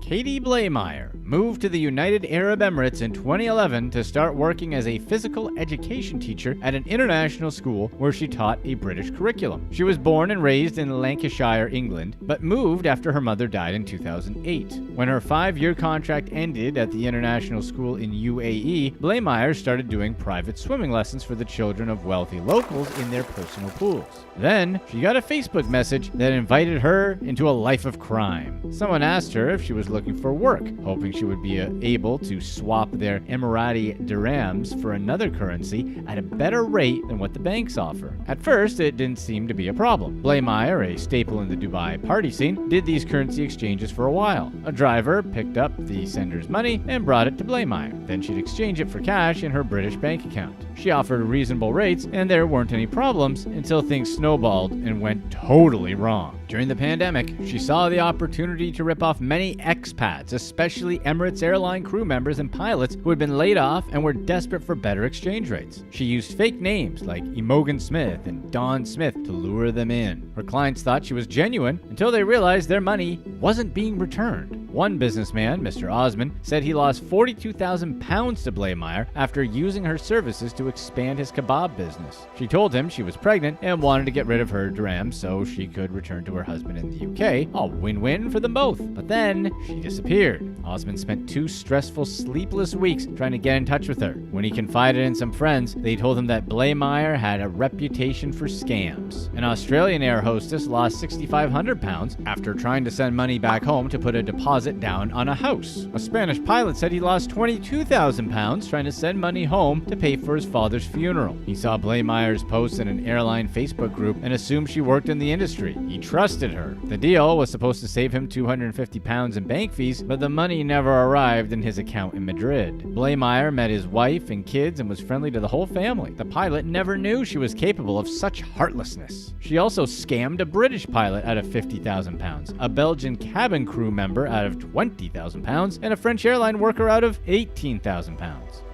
Katie Blaymeyer moved to the United Arab Emirates in 2011 to start working as a physical education teacher at an international school where she taught a British curriculum. She was born and raised in Lancashire, England, but moved after her mother died in 2008. When her 5-year contract ended at the international school in UAE, Blaymeyer started doing private swimming lessons for the children of wealthy locals in their personal pools. Then, she got a Facebook message that invited her into a life of crime. Someone asked her if she was looking for work, hoping she would be able to swap their Emirati dirhams for another currency at a better rate than what the banks offer. At first, it didn't seem to be a problem. Blaymeyer, a staple in the Dubai party scene, did these currency exchanges for a while. A driver picked up the sender's money and brought it to Blaymeyer. Then she'd exchange it for cash in her British bank account. She offered reasonable rates, and there weren't any problems until things snowballed and went totally wrong. During the pandemic, she saw the opportunity to rip off many expats, especially Emirates airline crew members and pilots who had been laid off and were desperate for better exchange rates. She used fake names like Imogen Smith and Don Smith to lure them in. Her clients thought she was genuine until they realized their money wasn't being returned. One businessman, Mr. Osman, said he lost £42,000 to Blaymeyer after using her services to expand his kebab business. She told him she was pregnant and wanted to get rid of her dirhams so she could return to her husband in the UK, a win-win for them both. But then she disappeared. Osman spent 2 stressful, sleepless weeks trying to get in touch with her. When he confided in some friends, they told him that Blaymeyer had a reputation for scams. An Australian air hostess lost £6,500 after trying to send money back home to put a deposit down on a house. A Spanish pilot said he lost £22,000 trying to send money home to pay for his father's funeral. He saw Blaymeyer's posts in an airline Facebook group and assumed she worked in the industry. He trusted her. The deal was supposed to save him £250 in bank fees, but the money never arrived in his account in Madrid. Blaymeyer met his wife and kids and was friendly to the whole family. The pilot never knew she was capable of such heartlessness. She also scammed a British pilot out of £50,000, a Belgian cabin crew member out of £20,000, and a French airline worker out of £18,000.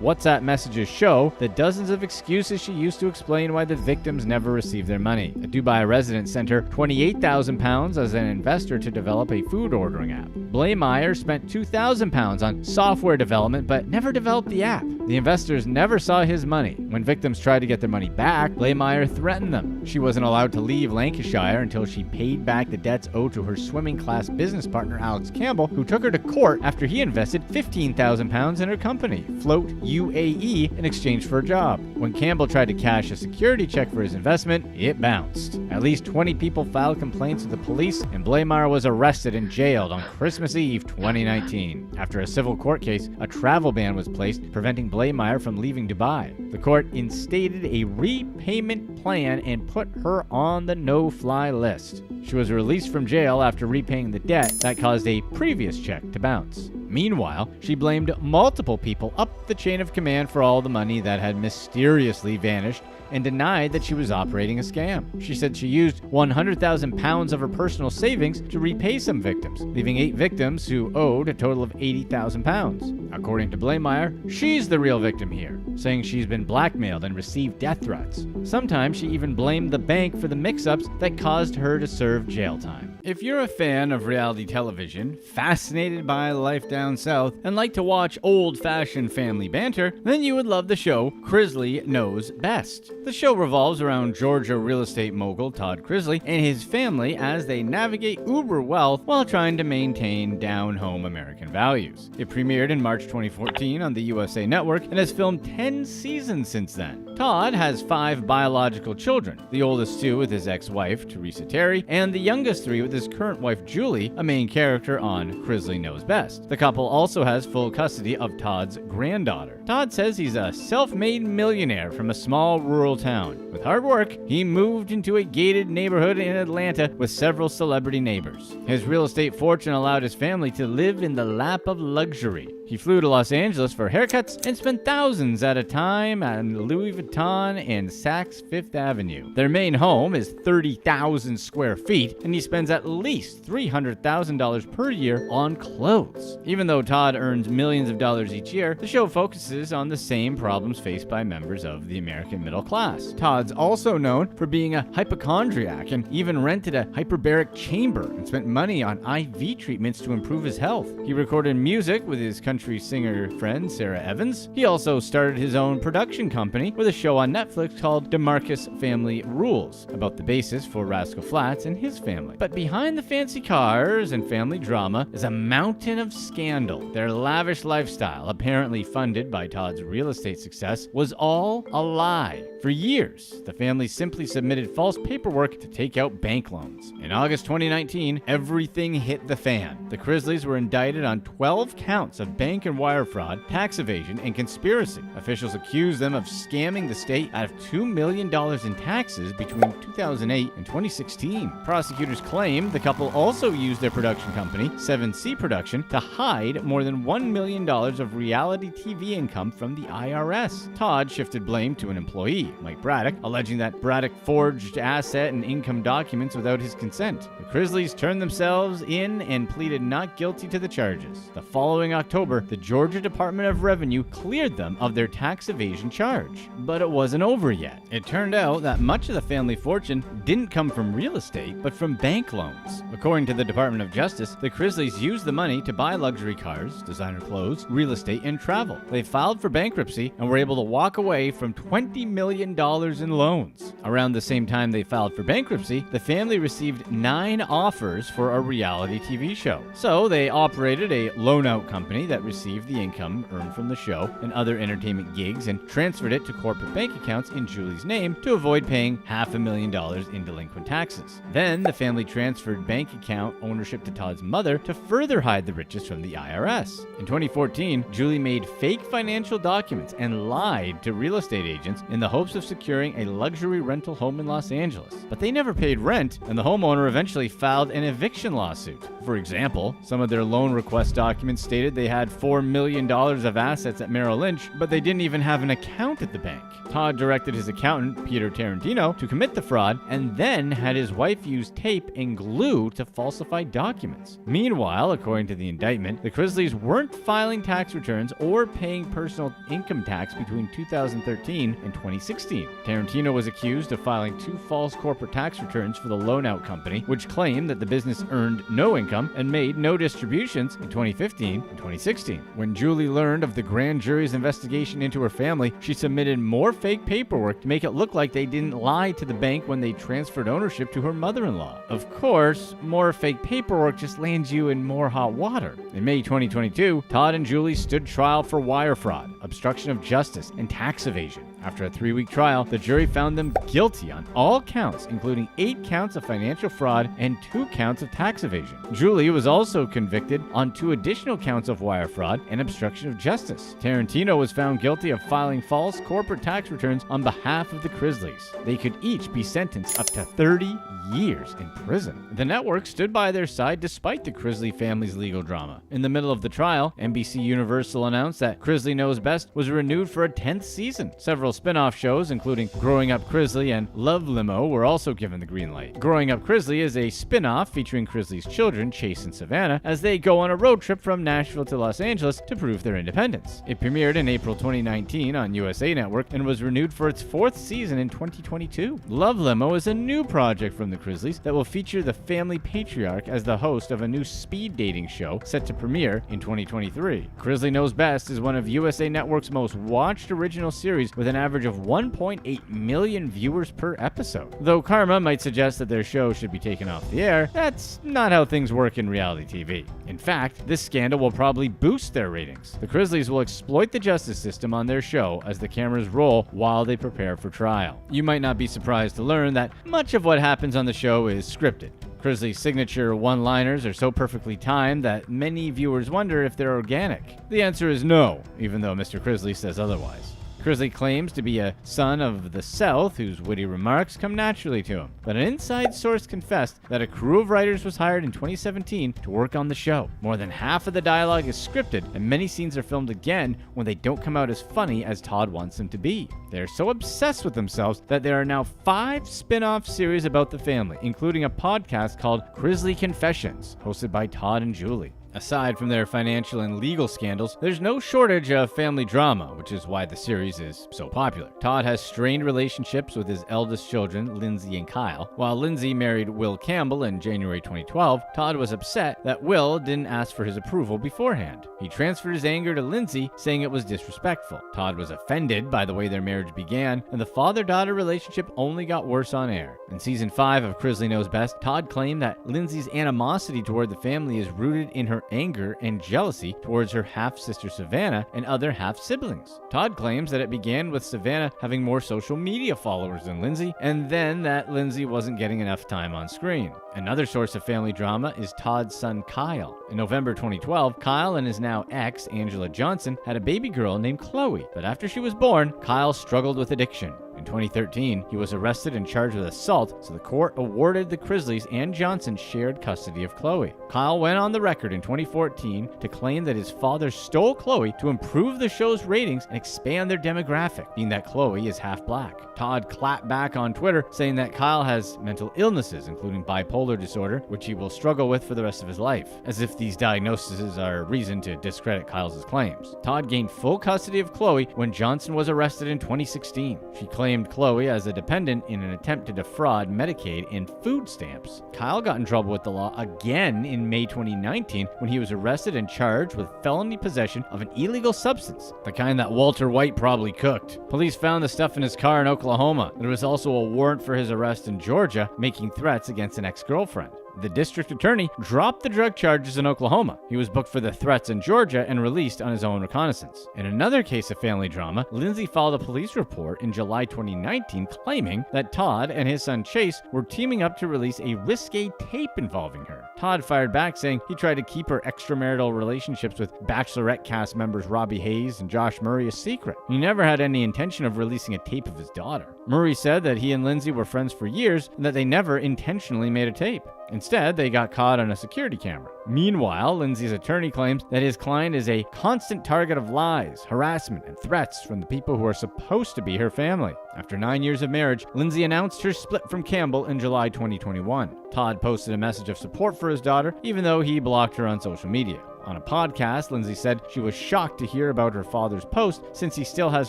WhatsApp messages show the dozens of excuses she used to explain why the victims never received their money. A Dubai resident sent her £28,000 as an investor to develop a food ordering app. Blaymeyer spent £2,000 on software development but never developed the app. The investors never saw his money. When victims tried to get their money back, Blaymeyer threatened them. She wasn't allowed to leave Lancashire until she paid back the debts owed to her swimming class business partner Alex Campbell, who took her to court after he invested £15,000 in her company, Float UAE, in exchange for a job. When Campbell tried to cash a security check for his investment, it bounced. At least 20 people filed complaints with the police, and Blaymeyer was arrested and jailed on Christmas Eve 2019. After a civil court case, a travel ban was placed, preventing Blaymeyer from leaving Dubai. The court instated a repayment plan and put her on the no-fly list. She was released from jail after repaying the debt that caused a previous check to bounce. Meanwhile, she blamed multiple people up the chain of command for all the money that had mysteriously vanished and denied that she was operating a scam. She said she used £100,000 of her personal savings to repay some victims, leaving 8 victims who owed a total of £80,000. According to Blaymeyer, she's the real victim here, saying she's been blackmailed and received death threats. Sometimes she even blamed the bank for the mix-ups that caused her to serve jail time. If you're a fan of reality television, fascinated by life down south, and like to watch old-fashioned family banter, then you would love the show Crisley Knows Best. The show revolves around Georgia real estate mogul Todd Crisley and his family as they navigate uber wealth while trying to maintain down-home American values. It premiered in March 2014 on the USA Network and has filmed 10 seasons since then. Todd has 5 biological children, the oldest 2 with his ex-wife, Teresa Terry, and the youngest 3 with his current wife, Julie, a main character on Crisley Knows Best. The couple also has full custody of Todd's granddaughter. Todd says he's a self-made millionaire from a small rural town. With hard work, he moved into a gated neighborhood in Atlanta with several celebrity neighbors. His real estate fortune allowed his family to live in the lap of luxury. He flew to Los Angeles for haircuts and spent thousands at a time at Louis Vuitton and Saks Fifth Avenue. Their main home is 30,000 square feet, and he spends at least $300,000 per year on clothes. Even though Todd earns millions of dollars each year, the show focuses on the same problems faced by members of the American middle class. Todd's also known for being a hypochondriac and even rented a hyperbaric chamber and spent money on IV treatments to improve his health. He recorded music with his country country singer friend Sarah Evans. He also started his own production company with a show on Netflix called DeMarcus Family Rules, about the basis for Rascal Flatts and his family. But behind the fancy cars and family drama is a mountain of scandal. Their lavish lifestyle, apparently funded by Todd's real estate success, was all a lie. For years, the family simply submitted false paperwork to take out bank loans. In August 2019, everything hit the fan. The Chrisleys were indicted on 12 counts of bank and wire fraud, tax evasion, and conspiracy. Officials accused them of scamming the state out of $2 million in taxes between 2008 and 2016. Prosecutors claimed the couple also used their production company, 7C Production, to hide more than $1 million of reality TV income from the IRS. Todd shifted blame to an employee, Mike Braddock, alleging that Braddock forged asset and income documents without his consent. The Chrisleys turned themselves in and pleaded not guilty to the charges. The following October, the Georgia Department of Revenue cleared them of their tax evasion charge. But it wasn't over yet. It turned out that much of the family fortune didn't come from real estate, but from bank loans. According to the Department of Justice, the Chrisleys used the money to buy luxury cars, designer clothes, real estate, and travel. They filed for bankruptcy and were able to walk away from $20 million in loans. Around the same time they filed for bankruptcy, the family received 9 offers for a reality TV show. So they operated a loan-out company that received the income earned from the show and other entertainment gigs and transferred it to corporate bank accounts in Julie's name to avoid paying $500,000 in delinquent taxes. Then the family transferred bank account ownership to Todd's mother to further hide the riches from the IRS. In 2014, Julie made fake financial documents and lied to real estate agents in the hopes of securing a luxury rental home in Los Angeles. But they never paid rent, and the homeowner eventually filed an eviction lawsuit. For example, some of their loan request documents stated they had $4 million of assets at Merrill Lynch, but they didn't even have an account at the bank. Todd directed his accountant, Peter Tarantino, to commit the fraud and then had his wife use tape and glue to falsify documents. Meanwhile, according to the indictment, the Chrisleys weren't filing tax returns or paying personal income tax between 2013 and 2016. Tarantino was accused of filing 2 false corporate tax returns for the loan-out company, which claimed that the business earned no income and made no distributions in 2015 and 2016. When Julie learned of the grand jury's investigation into her family, she submitted more fake paperwork to make it look like they didn't lie to the bank when they transferred ownership to her mother-in-law. Of course, more fake paperwork just lands you in more hot water. In May 2022, Todd and Julie stood trial for wire fraud, obstruction of justice, and tax evasion. After a 3-week trial, the jury found them guilty on all counts, including 8 counts of financial fraud and 2 counts of tax evasion. Julie was also convicted on 2 additional counts of wire fraud and obstruction of justice. Tarantino was found guilty of filing false corporate tax returns on behalf of the Chrisleys. They could each be sentenced up to 30 years in prison. The network stood by their side despite the Chrisley family's legal drama. In the middle of the trial, NBC Universal announced that Chrisley Knows Best was renewed for a 10th season. Several spin-off shows, including Growing Up Chrisley and Love Limo, were also given the green light. Growing Up Chrisley is a spin-off featuring Chrisley's children, Chase and Savannah, as they go on a road trip from Nashville to Los Angeles to prove their independence. It premiered in April 2019 on USA Network and was renewed for its 4th season in 2022. Love Limo is a new project from the Chrisleys that will feature the family patriarch as the host of a new speed dating show set to premiere in 2023. Chrisley Knows Best is one of USA Network's most watched original series with an average of 1.8 million viewers per episode. Though karma might suggest that their show should be taken off the air, that's not how things work in reality TV. In fact, this scandal will probably boost their ratings. The Chrisleys will exploit the justice system on their show as the cameras roll while they prepare for trial. You might not be surprised to learn that much of what happens on the show is scripted. Chrisley's signature one-liners are so perfectly timed that many viewers wonder if they're organic. The answer is no, even though Mr. Chrisley says otherwise. Chrisley claims to be a son of the South whose witty remarks come naturally to him, but an inside source confessed that a crew of writers was hired in 2017 to work on the show. More than half of the dialogue is scripted, and many scenes are filmed again when they don't come out as funny as Todd wants them to be. They're so obsessed with themselves that there are now 5 spin-off series about the family, including a podcast called Chrisley Confessions, hosted by Todd and Julie. Aside from their financial and legal scandals, there's no shortage of family drama, which is why the series is so popular. Todd has strained relationships with his eldest children, Lindsay and Kyle. While Lindsay married Will Campbell in January 2012, Todd was upset that Will didn't ask for his approval beforehand. He transferred his anger to Lindsay, saying it was disrespectful. Todd was offended by the way their marriage began, and the father-daughter relationship only got worse on air. In season 5 of Crisley Knows Best, Todd claimed that Lindsay's animosity toward the family is rooted in her anger and jealousy towards her half-sister Savannah and other half-siblings. Todd claims that it began with Savannah having more social media followers than Lindsay, and then that Lindsay wasn't getting enough time on screen. Another source of family drama is Todd's son Kyle. In November 2012, Kyle and his now ex, Angela Johnson, had a baby girl named Chloe, but after she was born, Kyle struggled with addiction. In 2013, he was arrested and charged with assault, so the court awarded the Crisleys and Johnson shared custody of Chloe. Kyle went on the record in 2014 to claim that his father stole Chloe to improve the show's ratings and expand their demographic, being that Chloe is half black. Todd clapped back on Twitter, saying that Kyle has mental illnesses, including bipolar disorder, which he will struggle with for the rest of his life, as if these diagnoses are reason to discredit Kyle's claims. Todd gained full custody of Chloe when Johnson was arrested in 2016. She claimed Chloe as a dependent in an attempt to defraud Medicaid and food stamps. Kyle got in trouble with the law again in May 2019 when he was arrested and charged with felony possession of an illegal substance, the kind that Walter White probably cooked. Police found the stuff in his car in Oklahoma. There was also a warrant for his arrest in Georgia, making threats against an ex-girlfriend. The district attorney dropped the drug charges in Oklahoma. He was booked for the threats in Georgia and released on his own reconnaissance. In another case of family drama, Lindsay filed a police report in July 2019 claiming that Todd and his son Chase were teaming up to release a risque tape involving her. Todd fired back, saying he tried to keep her extramarital relationships with Bachelorette cast members Robbie Hayes and Josh Murray a secret. He never had any intention of releasing a tape of his daughter. Murray said that he and Lindsay were friends for years and that they never intentionally made a tape. Instead, they got caught on a security camera. Meanwhile, Lindsay's attorney claims that his client is a constant target of lies, harassment, and threats from the people who are supposed to be her family. After 9 years of marriage, Lindsay announced her split from Campbell in July 2021. Todd posted a message of support for his daughter, even though he blocked her on social media. On a podcast, Lindsay said she was shocked to hear about her father's post since he still has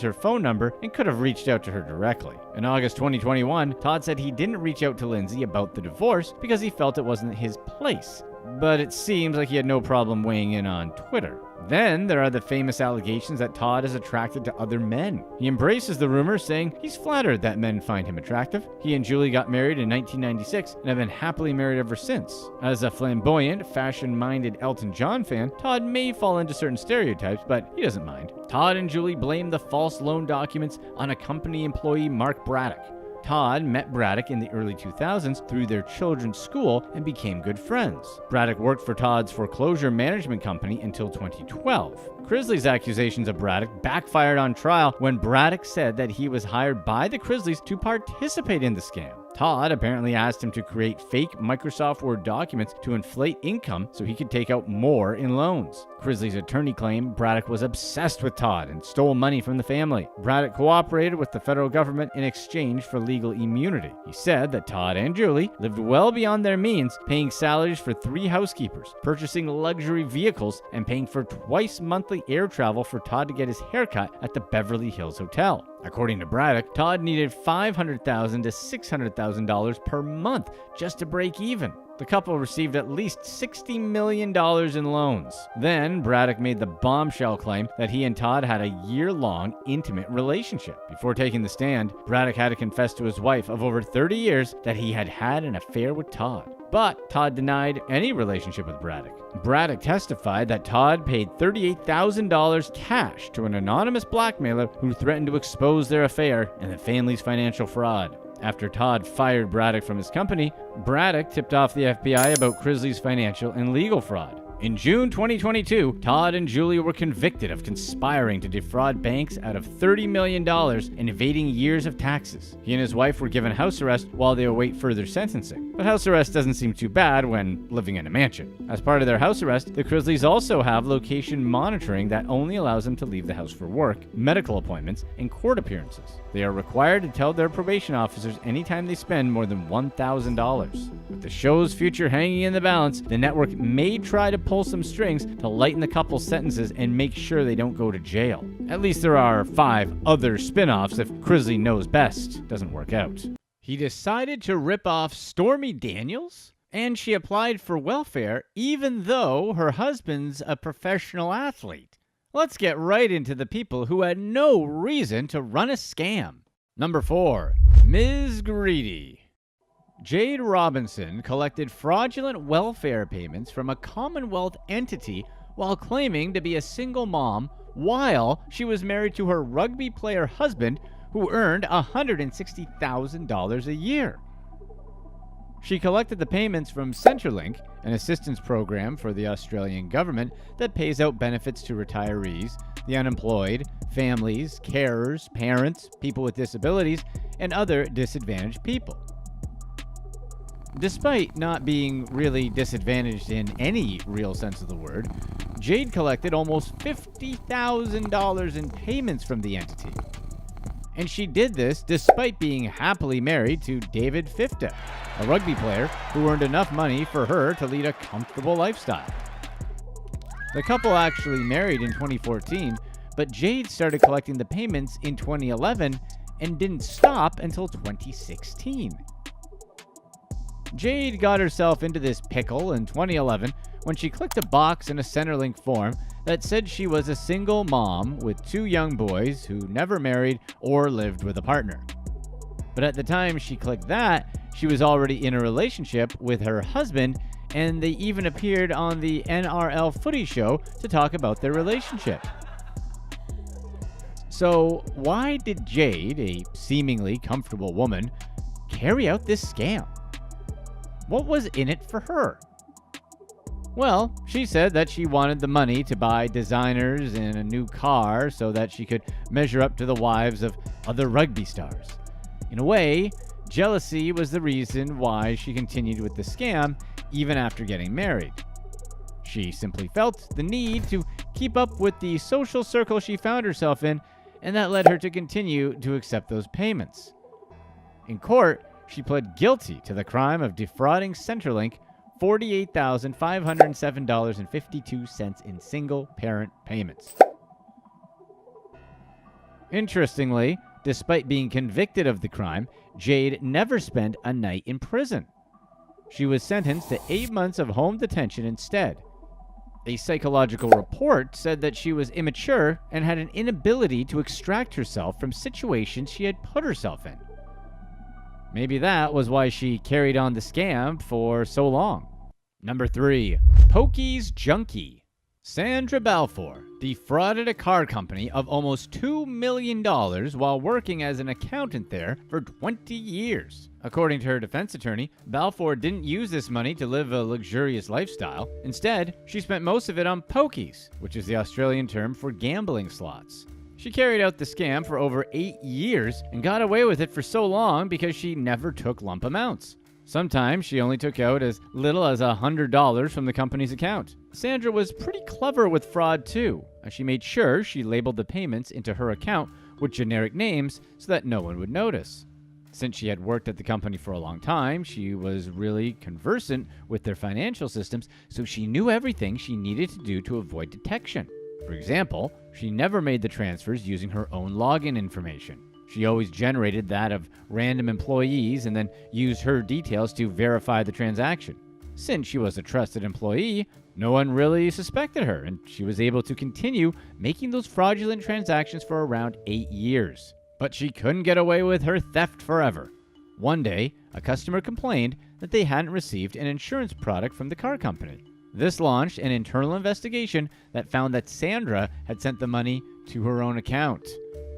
her phone number and could have reached out to her directly. In August 2021, Todd said he didn't reach out to Lindsay about the divorce because he felt it wasn't his place. But it seems like he had no problem weighing in on Twitter. Then there are the famous allegations that Todd is attracted to other men. He embraces the rumors, saying he's flattered that men find him attractive. He and Julie got married in 1996 and have been happily married ever since. As a flamboyant, fashion-minded Elton John fan, Todd may fall into certain stereotypes, but he doesn't mind. Todd and Julie blame the false loan documents on a company employee, Mark Braddock. Todd met Braddock in the early 2000s through their children's school and became good friends. Braddock worked for Todd's foreclosure management company until 2012. Crisley's accusations of Braddock backfired on trial when Braddock said that he was hired by the Crisleys to participate in the scam. Todd apparently asked him to create fake Microsoft Word documents to inflate income so he could take out more in loans. Crisley's attorney claimed Braddock was obsessed with Todd and stole money from the family. Braddock cooperated with the federal government in exchange for legal immunity. He said that Todd and Julie lived well beyond their means, paying salaries for 3 housekeepers, purchasing luxury vehicles, and paying for twice monthly air travel for Todd to get his haircut at the Beverly Hills Hotel. According to Braddock, Todd needed $500,000 to $600,000 per month just to break even. The couple received at least $60 million in loans. Then, Braddock made the bombshell claim that he and Todd had a year-long intimate relationship. Before taking the stand, Braddock had to confess to his wife of over 30 years that he had had an affair with Todd. But Todd denied any relationship with Braddock. Braddock testified that Todd paid $38,000 cash to an anonymous blackmailer who threatened to expose their affair and the family's financial fraud. After Todd fired Braddock from his company, Braddock tipped off the FBI about Crisley's financial and legal fraud. In June 2022, Todd and Julie were convicted of conspiring to defraud banks out of $30 million and evading years of taxes. He and his wife were given house arrest while they await further sentencing. But house arrest doesn't seem too bad when living in a mansion. As part of their house arrest, the Grizzlies also have location monitoring that only allows them to leave the house for work, medical appointments, and court appearances. They are required to tell their probation officers anytime they spend more than $1,000. With the show's future hanging in the balance, the network may try to pull some strings to lighten the couple's sentences and make sure they don't go to jail. At least there are 5 other spin-offs if Grizzly Knows Best doesn't work out. He decided to rip off Stormy Daniels, and she applied for welfare even though her husband's a professional athlete. Let's get right into the people who had no reason to run a scam. Number 4, Ms. Greedy. Jade Robinson collected fraudulent welfare payments from a Commonwealth entity while claiming to be a single mom while she was married to her rugby player husband who earned $160,000 a year. She collected the payments from Centrelink, an assistance program for the Australian government that pays out benefits to retirees, the unemployed, families, carers, parents, people with disabilities, and other disadvantaged people. Despite not being really disadvantaged in any real sense of the word, Jade collected almost $50,000 in payments from the entity. And she did this despite being happily married to David Fifta, a rugby player who earned enough money for her to lead a comfortable lifestyle. The couple actually married in 2014, but Jade started collecting the payments in 2011 and didn't stop until 2016. Jade got herself into this pickle in 2011 when she clicked a box in a Centrelink form that said she was a single mom with 2 young boys who never married or lived with a partner. But at the time she clicked that, she was already in a relationship with her husband, and they even appeared on the NRL footy show to talk about their relationship. So why did Jade, a seemingly comfortable woman, carry out this scam? What was in it for her? Well, she said that she wanted the money to buy designers and a new car so that she could measure up to the wives of other rugby stars. In a way, jealousy was the reason why she continued with the scam even after getting married. She simply felt the need to keep up with the social circle she found herself in, and that led her to continue to accept those payments. In court, she pled guilty to the crime of defrauding Centrelink $48,507.52 in single-parent payments. Interestingly, despite being convicted of the crime, Jade never spent a night in prison. She was sentenced to 8 months of home detention instead. A psychological report said that she was immature and had an inability to extract herself from situations she had put herself in. Maybe that was why she carried on the scam for so long. Number 3, Pokey's Junkie. Sandra Balfour defrauded a car company of almost $2 million while working as an accountant there for 20 years. According to her defense attorney, Balfour didn't use this money to live a luxurious lifestyle. Instead, she spent most of it on pokies, which is the Australian term for gambling slots. She carried out the scam for over 8 years and got away with it for so long because she never took lump amounts. Sometimes she only took out as little as $100 from the company's account. Sandra was pretty clever with fraud too, as she made sure she labeled the payments into her account with generic names so that no one would notice. Since she had worked at the company for a long time, she was really conversant with their financial systems, so she knew everything she needed to do to avoid detection. For example, she never made the transfers using her own login information. She always generated that of random employees and then used her details to verify the transaction. Since she was a trusted employee, no one really suspected her, and she was able to continue making those fraudulent transactions for around 8 years. But she couldn't get away with her theft forever. One day, a customer complained that they hadn't received an insurance product from the car company. This launched an internal investigation that found that Sandra had sent the money to her own account.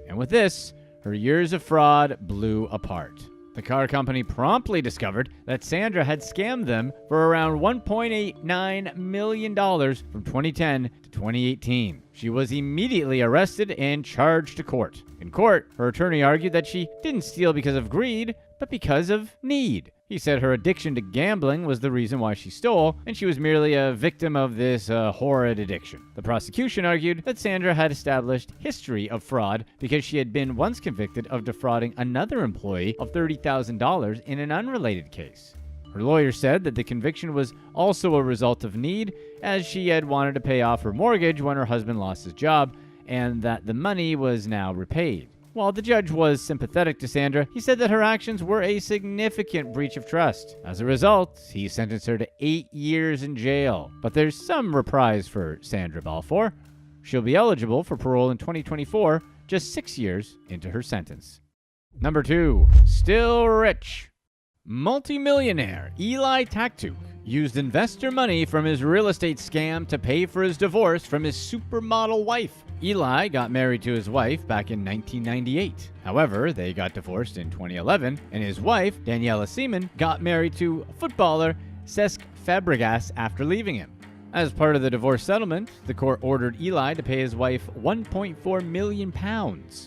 And with this, her years of fraud blew apart. The car company promptly discovered that Sandra had scammed them for around $1.89 million from 2010 to 2018. She was immediately arrested and charged to court. In court, her attorney argued that she didn't steal because of greed, but because of need. He said her addiction to gambling was the reason why she stole, and she was merely a victim of this horrid addiction. The prosecution argued that Sandra had established history of fraud because she had been once convicted of defrauding another employee of $30,000 in an unrelated case. Her lawyer said that the conviction was also a result of need, as she had wanted to pay off her mortgage when her husband lost his job, and that the money was now repaid. While the judge was sympathetic to Sandra, he said that her actions were a significant breach of trust. As a result, he sentenced her to 8 years in jail. But there's some reprise for Sandra Balfour. She'll be eligible for parole in 2024, just 6 years into her sentence. Number 2. Still rich. Multimillionaire Eli Taktuk used investor money from his real estate scam to pay for his divorce from his supermodel wife. Eli got married to his wife back in 1998. However, they got divorced in 2011, and his wife, Daniela Seaman, got married to footballer Cesc Fabregas after leaving him. As part of the divorce settlement, the court ordered Eli to pay his wife £1.4 million.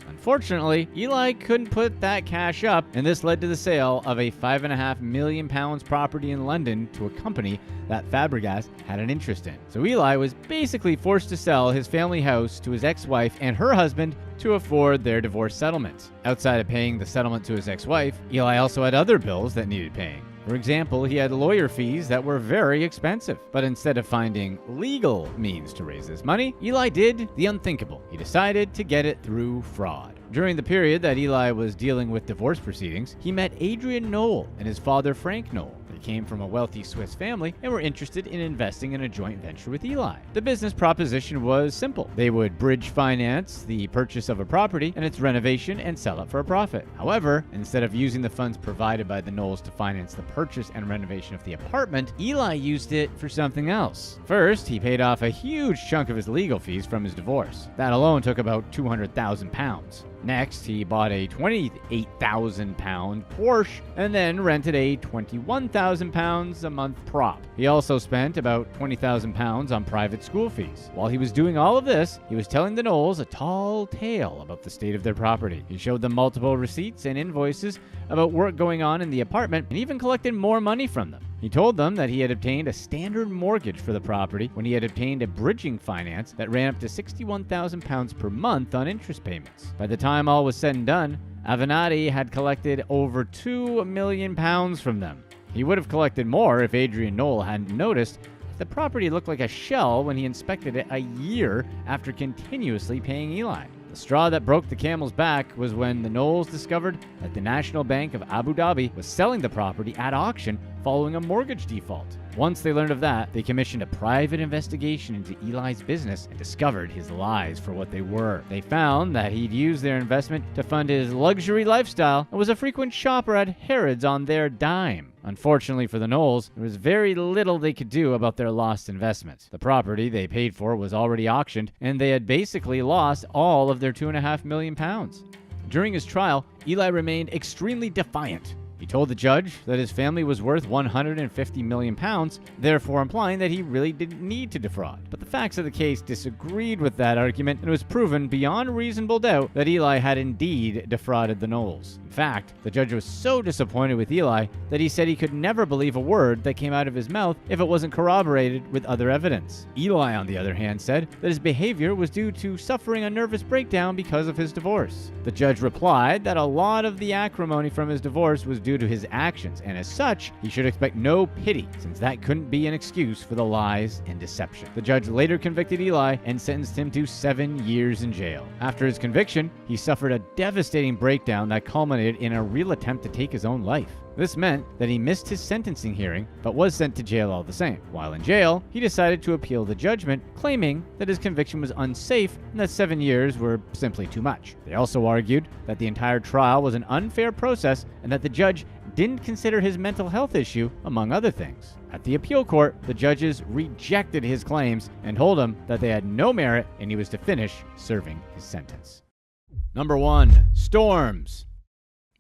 Unfortunately, Eli couldn't put that cash up, and this led to the sale of a £5.5 million property in London to a company that Fabregas had an interest in. So Eli was basically forced to sell his family house to his ex-wife and her husband to afford their divorce settlement. Outside of paying the settlement to his ex-wife, Eli also had other bills that needed paying. For example, he had lawyer fees that were very expensive. But instead of finding legal means to raise this money, Eli did the unthinkable. He decided to get it through fraud. During the period that Eli was dealing with divorce proceedings, he met Adrian Knoll and his father Frank Knoll. They came from a wealthy Swiss family and were interested in investing in a joint venture with Eli. The business proposition was simple. They would bridge finance the purchase of a property and its renovation and sell it for a profit. However, instead of using the funds provided by the Knolls to finance the purchase and renovation of the apartment, Eli used it for something else. First, he paid off a huge chunk of his legal fees from his divorce. That alone took about £200,000. Next, he bought a £28,000 Porsche and then rented a £21,000 a month prop. He also spent about £20,000 on private school fees. While he was doing all of this, he was telling the Knolls a tall tale about the state of their property. He showed them multiple receipts and invoices about work going on in the apartment and even collected more money from them. He told them that he had obtained a standard mortgage for the property when he had obtained a bridging finance that ran up to £61,000 per month on interest payments. By the time all was said and done, Avenatti had collected over £2 million from them. He would have collected more if Adrian Knoll hadn't noticed that the property looked like a shell when he inspected it a year after continuously paying Eli. The straw that broke the camel's back was when the Knolls discovered that the National Bank of Abu Dhabi was selling the property at auction following a mortgage default. Once they learned of that, they commissioned a private investigation into Eli's business and discovered his lies for what they were. They found that he'd used their investment to fund his luxury lifestyle and was a frequent shopper at Harrods on their dime. Unfortunately for the Knolls, there was very little they could do about their lost investment. The property they paid for was already auctioned, and they had basically lost all of their £2.5 million. During his trial, Eli remained extremely defiant. He told the judge that his family was worth £150 million, therefore implying that he really didn't need to defraud. But the facts of the case disagreed with that argument, and it was proven beyond reasonable doubt that Eli had indeed defrauded the Knolls. In fact, the judge was so disappointed with Eli that he said he could never believe a word that came out of his mouth if it wasn't corroborated with other evidence. Eli, on the other hand, said that his behavior was due to suffering a nervous breakdown because of his divorce. The judge replied that a lot of the acrimony from his divorce was due to his actions, and as such, he should expect no pity, since that couldn't be an excuse for the lies and deception. The judge later convicted Eli and sentenced him to 7 years in jail. After his conviction, he suffered a devastating breakdown that culminated in a real attempt to take his own life. This meant that he missed his sentencing hearing, but was sent to jail all the same. While in jail, he decided to appeal the judgment, claiming that his conviction was unsafe and that 7 years were simply too much. They also argued that the entire trial was an unfair process and that the judge didn't consider his mental health issue, among other things. At the appeal court, the judges rejected his claims and told him that they had no merit and he was to finish serving his sentence. Number 1. Storms.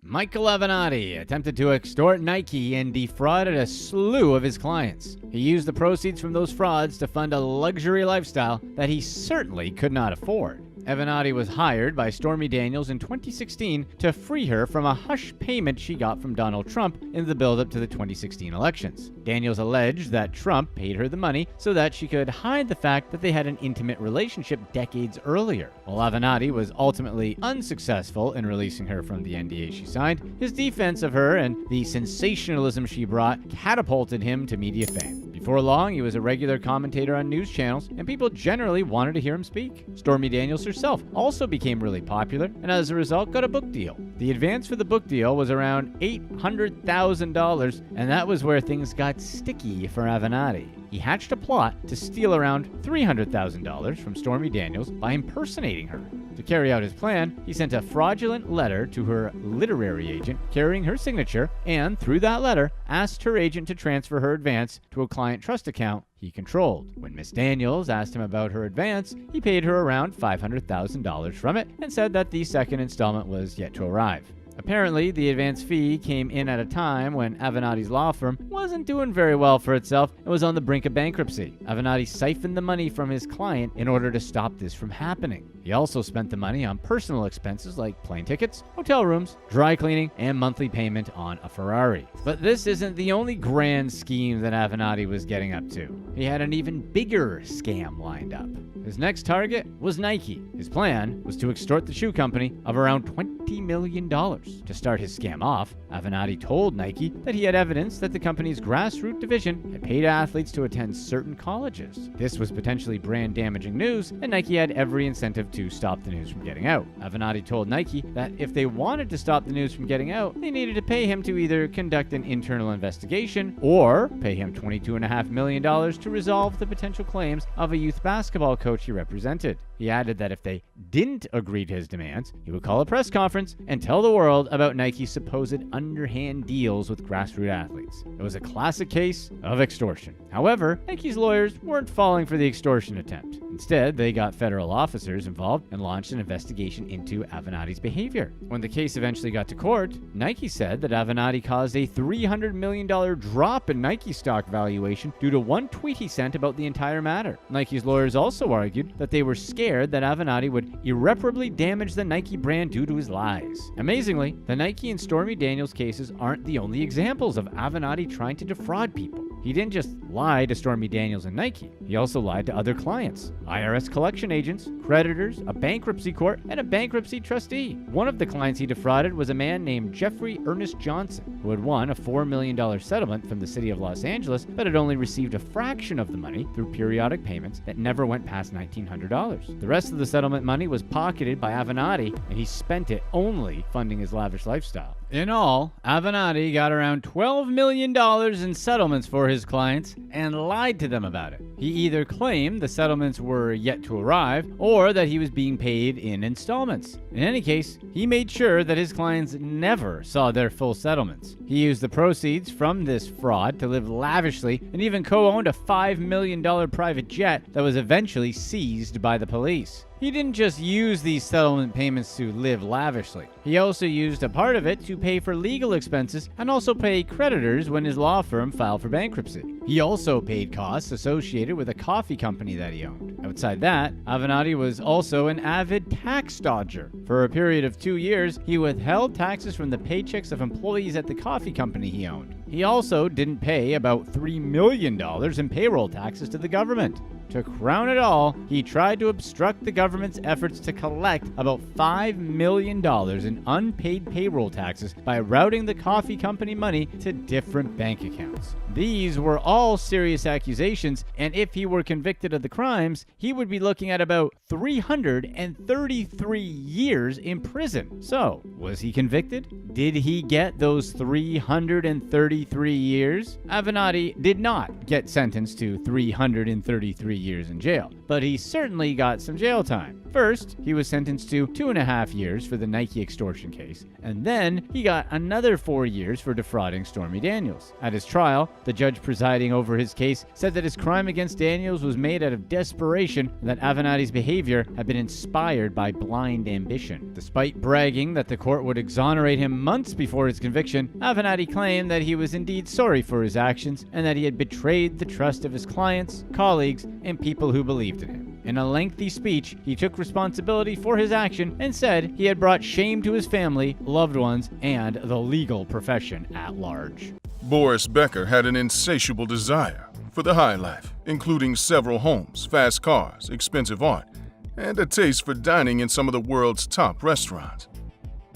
Michael Avenatti attempted to extort Nike and defrauded a slew of his clients. He used the proceeds from those frauds to fund a luxury lifestyle that he certainly could not afford. Avenatti was hired by Stormy Daniels in 2016 to free her from a hush payment she got from Donald Trump in the build-up to the 2016 elections. Daniels alleged that Trump paid her the money so that she could hide the fact that they had an intimate relationship decades earlier. While Avenatti was ultimately unsuccessful in releasing her from the NDA she signed, his defense of her and the sensationalism she brought catapulted him to media fame. Before long, he was a regular commentator on news channels, and people generally wanted to hear him speak. Stormy Daniels herself also became really popular, and as a result got a book deal. The advance for the book deal was around $800,000, and that was where things got sticky for Avenatti. He hatched a plot to steal around $300,000 from Stormy Daniels by impersonating her. To carry out his plan, he sent a fraudulent letter to her literary agent carrying her signature, and through that letter, asked her agent to transfer her advance to a client trust account he controlled. When Miss Daniels asked him about her advance, he paid her around $500,000 from it and said that the second installment was yet to arrive. Apparently, the advance fee came in at a time when Avenatti's law firm wasn't doing very well for itself and was on the brink of bankruptcy. Avenatti siphoned the money from his client in order to stop this from happening. He also spent the money on personal expenses like plane tickets, hotel rooms, dry cleaning, and monthly payment on a Ferrari. But this isn't the only grand scheme that Avenatti was getting up to. He had an even bigger scam lined up. His next target was Nike. His plan was to extort the shoe company of around $20 million. To start his scam off, Avenatti told Nike that he had evidence that the company's grassroots division had paid athletes to attend certain colleges. This was potentially brand-damaging news, and Nike had every incentive to stop the news from getting out. Avenatti told Nike that if they wanted to stop the news from getting out, they needed to pay him to either conduct an internal investigation or pay him $22.5 million to resolve the potential claims of a youth basketball coach he represented. He added that if they didn't agree to his demands, he would call a press conference and tell the world about Nike's supposed underhand deals with grassroots athletes. It was a classic case of extortion. However, Nike's lawyers weren't falling for the extortion attempt. Instead, they got federal officers involved and launched an investigation into Avenatti's behavior. When the case eventually got to court, Nike said that Avenatti caused a $300 million drop in Nike stock valuation due to one tweet he sent about the entire matter. Nike's lawyers also argued that they were scared that Avenatti would irreparably damage the Nike brand due to his lies. Amazingly, the Nike and Stormy Daniels cases aren't the only examples of Avenatti trying to defraud people. He didn't just lie to Stormy Daniels and Nike. He also lied to other clients, IRS collection agents, creditors, a bankruptcy court, and a bankruptcy trustee. One of the clients he defrauded was a man named Jeffrey Ernest Johnson, who had won a $4 million settlement from the city of Los Angeles but had only received a fraction of the money through periodic payments that never went past $1,900. The rest of the settlement money was pocketed by Avenatti, and he spent it only funding his lavish lifestyle. In all, Avenatti got around $12 million in settlements for his clients and lied to them about it. He either claimed the settlements were yet to arrive or that he was being paid in installments. In any case, he made sure that his clients never saw their full settlements. He used the proceeds from this fraud to live lavishly and even co-owned a $5 million private jet that was eventually seized by the police. He didn't just use these settlement payments to live lavishly. He also used a part of it to pay for legal expenses and also pay creditors when his law firm filed for bankruptcy. He also paid costs associated with a coffee company that he owned. Outside that, Avenatti was also an avid tax dodger. For a period of 2 years, he withheld taxes from the paychecks of employees at the coffee company he owned. He also didn't pay about $3 million in payroll taxes to the government. To crown it all, he tried to obstruct the government's efforts to collect about $5 million in unpaid payroll taxes by routing the coffee company money to different bank accounts. These were all serious accusations, and if he were convicted of the crimes, he would be looking at about 333 years in prison. So, was he convicted? Did he get those 333 years? Avenatti did not get sentenced to 333 years in jail, but he certainly got some jail time. First, he was sentenced to 2.5 years for the Nike extortion case, and then he got another 4 years for defrauding Stormy Daniels. At his trial, the judge presiding over his case said that his crime against Daniels was made out of desperation and that Avenatti's behavior had been inspired by blind ambition. Despite bragging that the court would exonerate him months before his conviction, Avenatti claimed that he was indeed sorry for his actions and that he had betrayed the trust of his clients, colleagues, and people who believed in him. In a lengthy speech, he took responsibility for his action and said he had brought shame to his family, loved ones, and the legal profession at large. Boris Becker had an insatiable desire for the high life, including several homes, fast cars, expensive art, and a taste for dining in some of the world's top restaurants.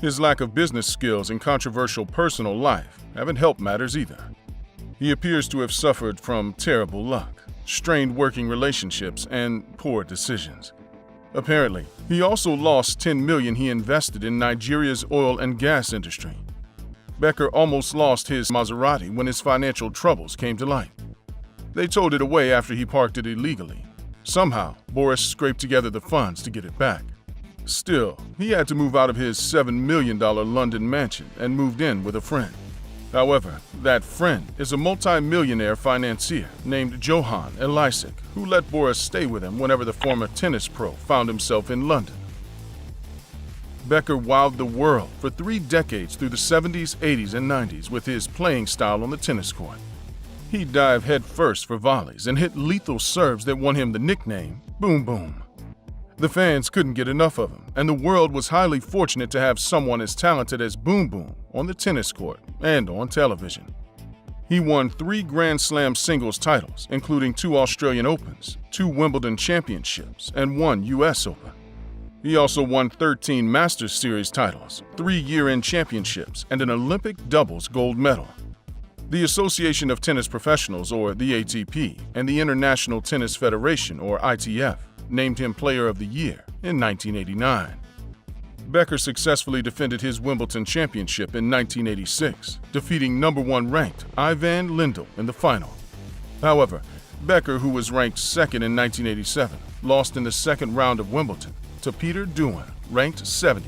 His lack of business skills and controversial personal life haven't helped matters either. He appears to have suffered from terrible luck, strained working relationships, and poor decisions. Apparently, he also lost $10 million he invested in Nigeria's oil and gas industry. Becker almost lost his Maserati when his financial troubles came to light. They towed it away after he parked it illegally. Somehow, Boris scraped together the funds to get it back. Still, he had to move out of his $7 million London mansion and moved in with a friend. However, that friend is a multi-millionaire financier named Johan Elisik, who let Boris stay with him whenever the former tennis pro found himself in London. Becker wowed the world for 3 decades through the 70s, 80s, and 90s with his playing style on the tennis court. He dived headfirst for volleys and hit lethal serves that won him the nickname Boom Boom. The fans couldn't get enough of him, and the world was highly fortunate to have someone as talented as Boom Boom on the tennis court and on television. He won 3 Grand Slam singles titles, including 2 Australian Opens, 2 Wimbledon championships, and 1 U.S. Open. He also won 13 Masters Series titles, 3 year-end championships, and an Olympic doubles gold medal. The Association of Tennis Professionals, or the ATP, and the International Tennis Federation, or ITF, named him Player of the Year in 1989. Becker successfully defended his Wimbledon championship in 1986, defeating number 1 ranked Ivan Lendl in the final. However, Becker, who was ranked second in 1987, lost in the second round of Wimbledon to Peter Doohan, ranked 70th.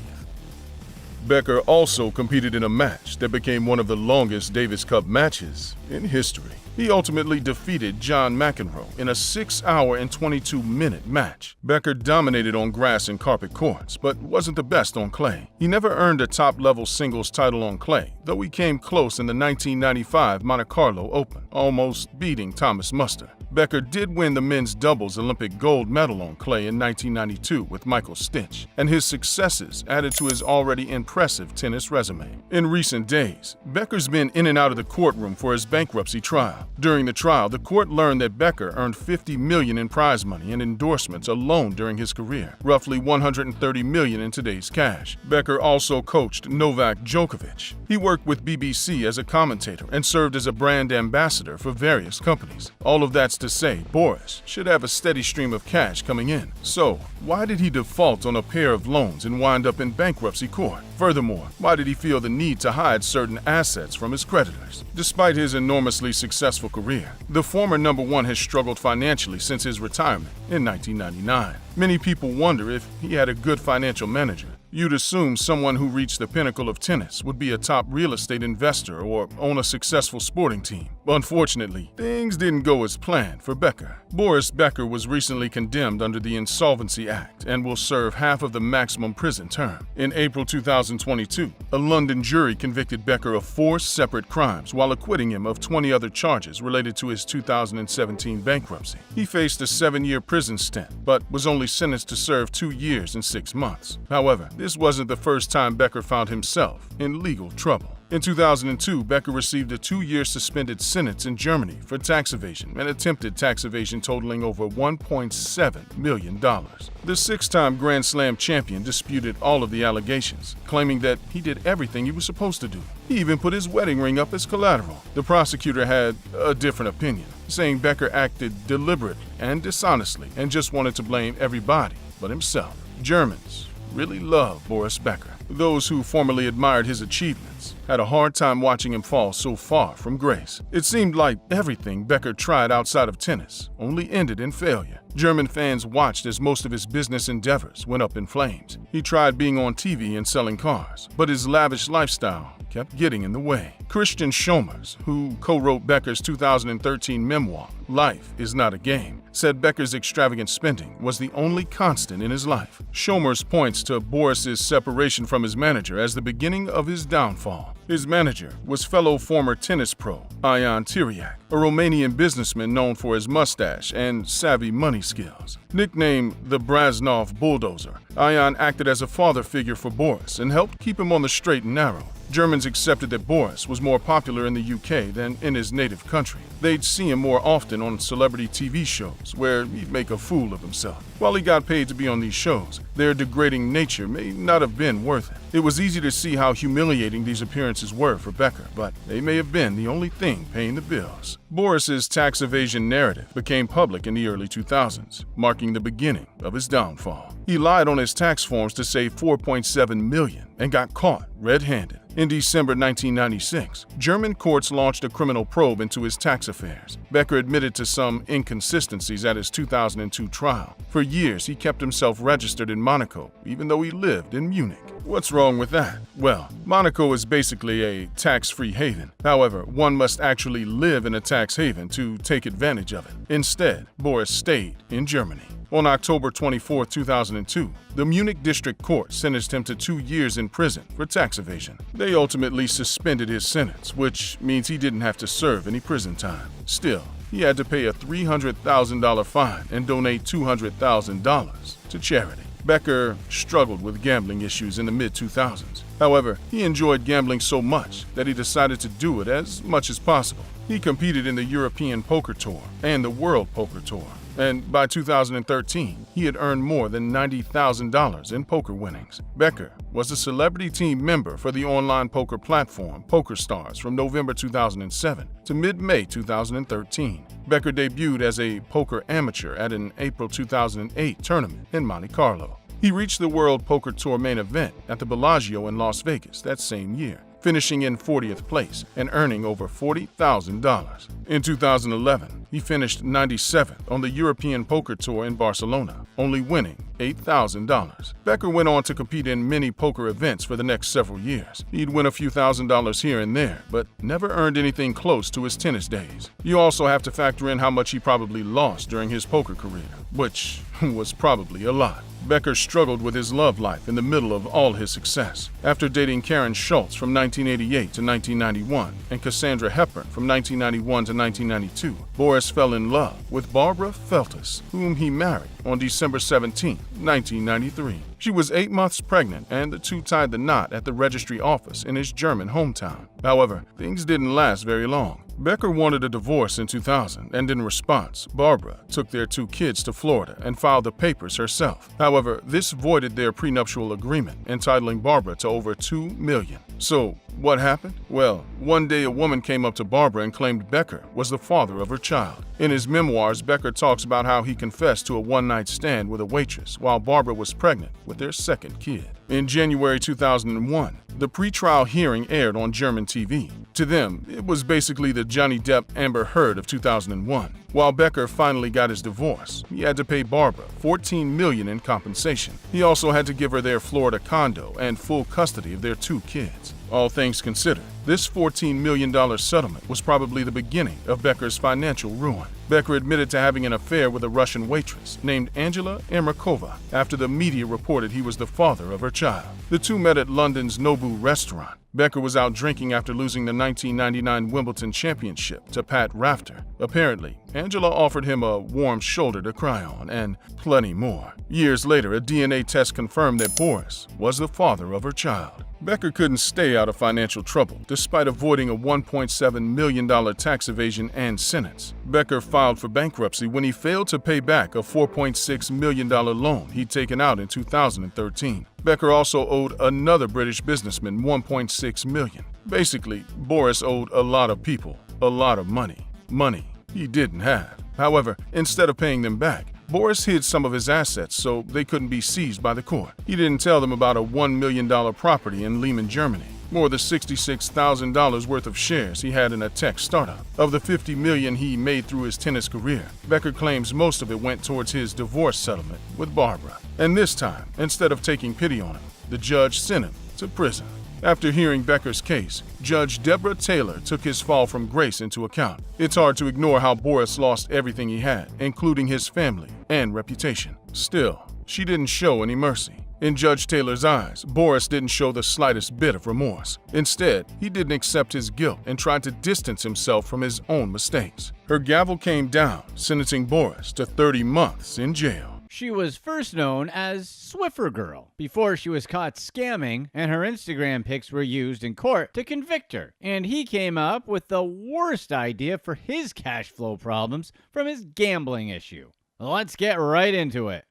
Becker also competed in a match that became one of the longest Davis Cup matches in history. He ultimately defeated John McEnroe in a 6-hour and 22-minute match. Becker dominated on grass and carpet courts, but wasn't the best on clay. He never earned a top-level singles title on clay, though he came close in the 1995 Monte Carlo Open, almost beating Thomas Muster. Becker did win the men's doubles Olympic gold medal on clay in 1992 with Michael Stich, and his successes added to his already impressive tennis resume. In recent days, Becker's been in and out of the courtroom for his bankruptcy trial. During the trial, the court learned that Becker earned $50 million in prize money and endorsements alone during his career, roughly $130 million in today's cash. Becker also coached Novak Djokovic. He worked with BBC as a commentator and served as a brand ambassador for various companies. All of that's to say, Boris should have a steady stream of cash coming in. So, why did he default on a pair of loans and wind up in bankruptcy court? Furthermore, why did he feel the need to hide certain assets from his creditors? Despite his enormously successful career, the former number 1 has struggled financially since his retirement in 1999. Many people wonder if he had a good financial manager. You'd assume someone who reached the pinnacle of tennis would be a top real estate investor or own a successful sporting team. Unfortunately, things didn't go as planned for Becker. Boris Becker was recently condemned under the Insolvency Act and will serve half of the maximum prison term. In April 2022, a London jury convicted Becker of 4 separate crimes while acquitting him of 20 other charges related to his 2017 bankruptcy. He faced a 7-year prison stint, but was only sentenced to serve 2 years and 6 months. However, this wasn't the first time Becker found himself in legal trouble. In 2002, Becker received a 2-year suspended sentence in Germany for tax evasion and attempted tax evasion totaling over $1.7 million. The 6-time Grand Slam champion disputed all of the allegations, claiming that he did everything he was supposed to do. He even put his wedding ring up as collateral. The prosecutor had a different opinion, saying Becker acted deliberately and dishonestly and just wanted to blame everybody but himself. Germans really love Boris Becker. Those who formerly admired his achievements had a hard time watching him fall so far from grace. It seemed like everything Becker tried outside of tennis only ended in failure. German fans watched as most of his business endeavors went up in flames. He tried being on TV and selling cars, but his lavish lifestyle kept getting in the way. Christian Schomers, who co-wrote Becker's 2013 memoir, Life is Not a Game, said Becker's extravagant spending was the only constant in his life. Schomers points to Boris's separation from his manager as the beginning of his downfall. His manager was fellow former tennis pro Ion Tiriac, a Romanian businessman known for his mustache and savvy money skills. Nicknamed the Brasnov Bulldozer, Ion acted as a father figure for Boris and helped keep him on the straight and narrow. Germans accepted that Boris was more popular in the UK than in his native country. They'd see him more often on celebrity TV shows, where he'd make a fool of himself. While he got paid to be on these shows, their degrading nature may not have been worth it. It was easy to see how humiliating these appearances were for Becker, but they may have been the only thing paying the bills. Boris's tax evasion narrative became public in the early 2000s, marking the beginning of his downfall. He lied on his tax forms to save $4.7 million and got caught red-handed. In December 1996, German courts launched a criminal probe into his tax affairs. Becker admitted to some inconsistencies at his 2002 trial. For years, he kept himself registered in Monaco, even though he lived in Munich. What's wrong with that? Well, Monaco is basically a tax-free haven. However, one must actually live in a tax haven to take advantage of it. Instead, Boris stayed in Germany. On October 24, 2002, the Munich District Court sentenced him to 2 years in prison for tax evasion. They ultimately suspended his sentence, which means he didn't have to serve any prison time. Still, he had to pay a $300,000 fine and donate $200,000 to charity. Becker struggled with gambling issues in the mid-2000s. However, he enjoyed gambling so much that he decided to do it as much as possible. He competed in the European Poker Tour and the World Poker Tour, and by 2013, he had earned more than $90,000 in poker winnings. Becker was a celebrity team member for the online poker platform PokerStars from November 2007 to mid-May 2013. Becker debuted as a poker amateur at an April 2008 tournament in Monte Carlo. He reached the World Poker Tour main event at the Bellagio in Las Vegas that same year, finishing in 40th place and earning over $40,000. In 2011, he finished 97th on the European Poker Tour in Barcelona, only winning $8,000. Becker went on to compete in many poker events for the next several years. He'd win a few $1,000s here and there, but never earned anything close to his tennis days. You also have to factor in how much he probably lost during his poker career, which was probably a lot. Becker struggled with his love life in the middle of all his success. After dating Karen Schultz from 1988 to 1991 and Cassandra Hepburn from 1991 to 1992, Boris fell in love with Barbara Feltus, whom he married on December 17, 1993. She was 8 months pregnant, and the two tied the knot at the registry office in his German hometown. However, things didn't last very long. Becker wanted a divorce in 2000, and in response, Barbara took their 2 kids to Florida and filed the papers herself. However, this voided their prenuptial agreement, entitling Barbara to over $2 million. So, what happened? Well, one day a woman came up to Barbara and claimed Becker was the father of her child. In his memoirs, Becker talks about how he confessed to a one-night stand with a waitress while Barbara was pregnant with their second kid. In January 2001, the pretrial hearing aired on German TV. To them, it was basically the Johnny Depp-Amber Heard of 2001. While Becker finally got his divorce, he had to pay Barbara $14 million in compensation. He also had to give her their Florida condo and full custody of their 2 kids. All things considered, this $14 million settlement was probably the beginning of Becker's financial ruin. Becker admitted to having an affair with a Russian waitress named Angela Ermakova after the media reported he was the father of her child. The two met at London's Nobu restaurant. Becker was out drinking after losing the 1999 Wimbledon championship to Pat Rafter. Apparently, Angela offered him a warm shoulder to cry on, and plenty more. Years later, a DNA test confirmed that Boris was the father of her child. Becker couldn't stay out of financial trouble, despite avoiding a $1.7 million tax evasion and sentence. Becker filed for bankruptcy when he failed to pay back a $4.6 million loan he'd taken out in 2013. Becker also owed another British businessman $1.6 million. Basically, Boris owed a lot of people a lot of money. Money he didn't have. However, instead of paying them back, Boris hid some of his assets so they couldn't be seized by the court. He didn't tell them about a $1 million property in Lehman, Germany, more than $66,000 worth of shares he had in a tech startup. Of the $50 million he made through his tennis career, Becker claims most of it went towards his divorce settlement with Barbara. And this time, instead of taking pity on him, the judge sent him to prison. After hearing Becker's case, Judge Deborah Taylor took his fall from grace into account. It's hard to ignore how Boris lost everything he had, including his family and reputation. Still, she didn't show any mercy. In Judge Taylor's eyes, Boris didn't show the slightest bit of remorse. Instead, he didn't accept his guilt and tried to distance himself from his own mistakes. Her gavel came down, sentencing Boris to 30 months in jail. She was first known as Swiffer Girl before she was caught scamming, and her Instagram pics were used in court to convict her. And he came up with the worst idea for his cash flow problems from his gambling issue. Let's get right into it.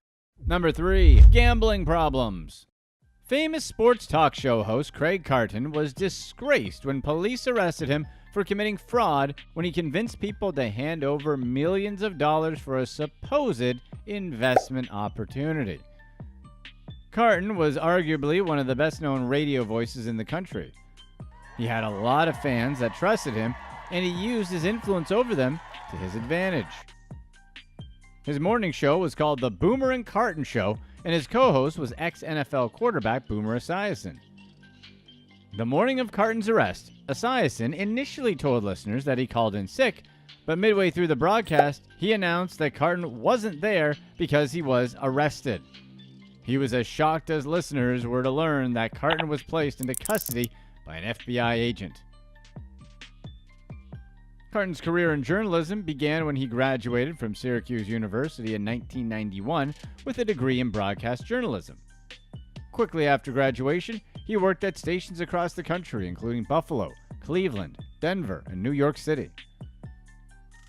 Number 3, gambling problems. Famous sports talk show host Craig Carton was disgraced when police arrested him for committing fraud when he convinced people to hand over millions of dollars for a supposed investment opportunity. Carton was arguably one of the best-known radio voices in the country. He had a lot of fans that trusted him, and he used his influence over them to his advantage. His morning show was called The Boomer and Carton Show, and his co-host was ex-NFL quarterback Boomer Esiason. The morning of Carton's arrest, Esiason initially told listeners that he called in sick, but midway through the broadcast, he announced that Carton wasn't there because he was arrested. He was as shocked as listeners were to learn that Carton was placed into custody by an FBI agent. Carton's career in journalism began when he graduated from Syracuse University in 1991 with a degree in broadcast journalism. Quickly after graduation, he worked at stations across the country, including Buffalo, Cleveland, Denver, and New York City.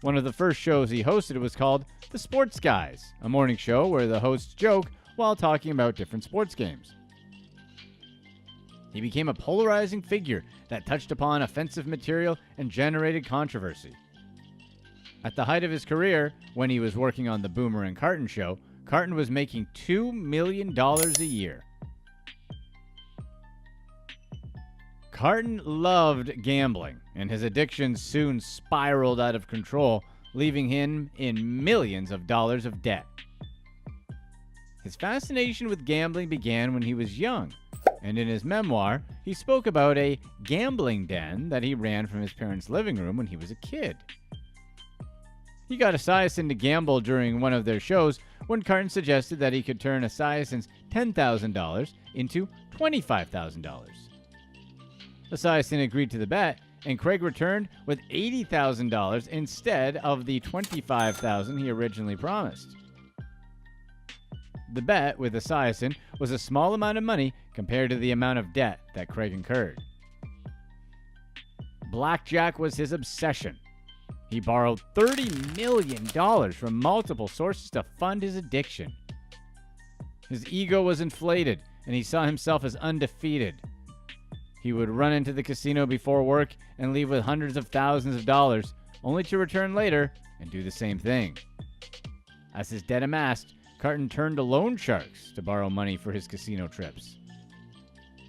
One of the first shows he hosted was called The Sports Guys, a morning show where the hosts joke while talking about different sports games. He became a polarizing figure that touched upon offensive material and generated controversy. At the height of his career, when he was working on the Boomer and Carton Show, Carton was making $2 million a year. Carton loved gambling, and his addiction soon spiraled out of control, leaving him in millions of dollars of debt. His fascination with gambling began when he was young, and in his memoir, he spoke about a gambling den that he ran from his parents' living room when he was a kid. He got Esiason to gamble during one of their shows when Carton suggested that he could turn Esiason's $10,000 into $25,000. Esiason agreed to the bet, and Craig returned with $80,000 instead of the $25,000 he originally promised. The bet with Esiason was a small amount of money compared to the amount of debt that Craig incurred. Blackjack was his obsession. He borrowed $30 million from multiple sources to fund his addiction. His ego was inflated, and he saw himself as undefeated. He would run into the casino before work and leave with hundreds of thousands of dollars, only to return later and do the same thing. As his debt amassed, Carton turned to loan sharks to borrow money for his casino trips.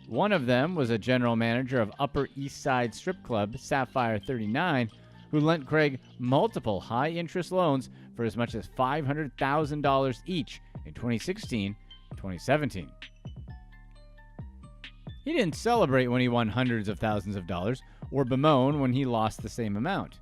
One of them was a general manager of Upper East Side strip club Sapphire 39, who lent Craig multiple high-interest loans for as much as $500,000 each in 2016 and 2017. He didn't celebrate when he won hundreds of thousands of dollars or bemoan when he lost the same amount.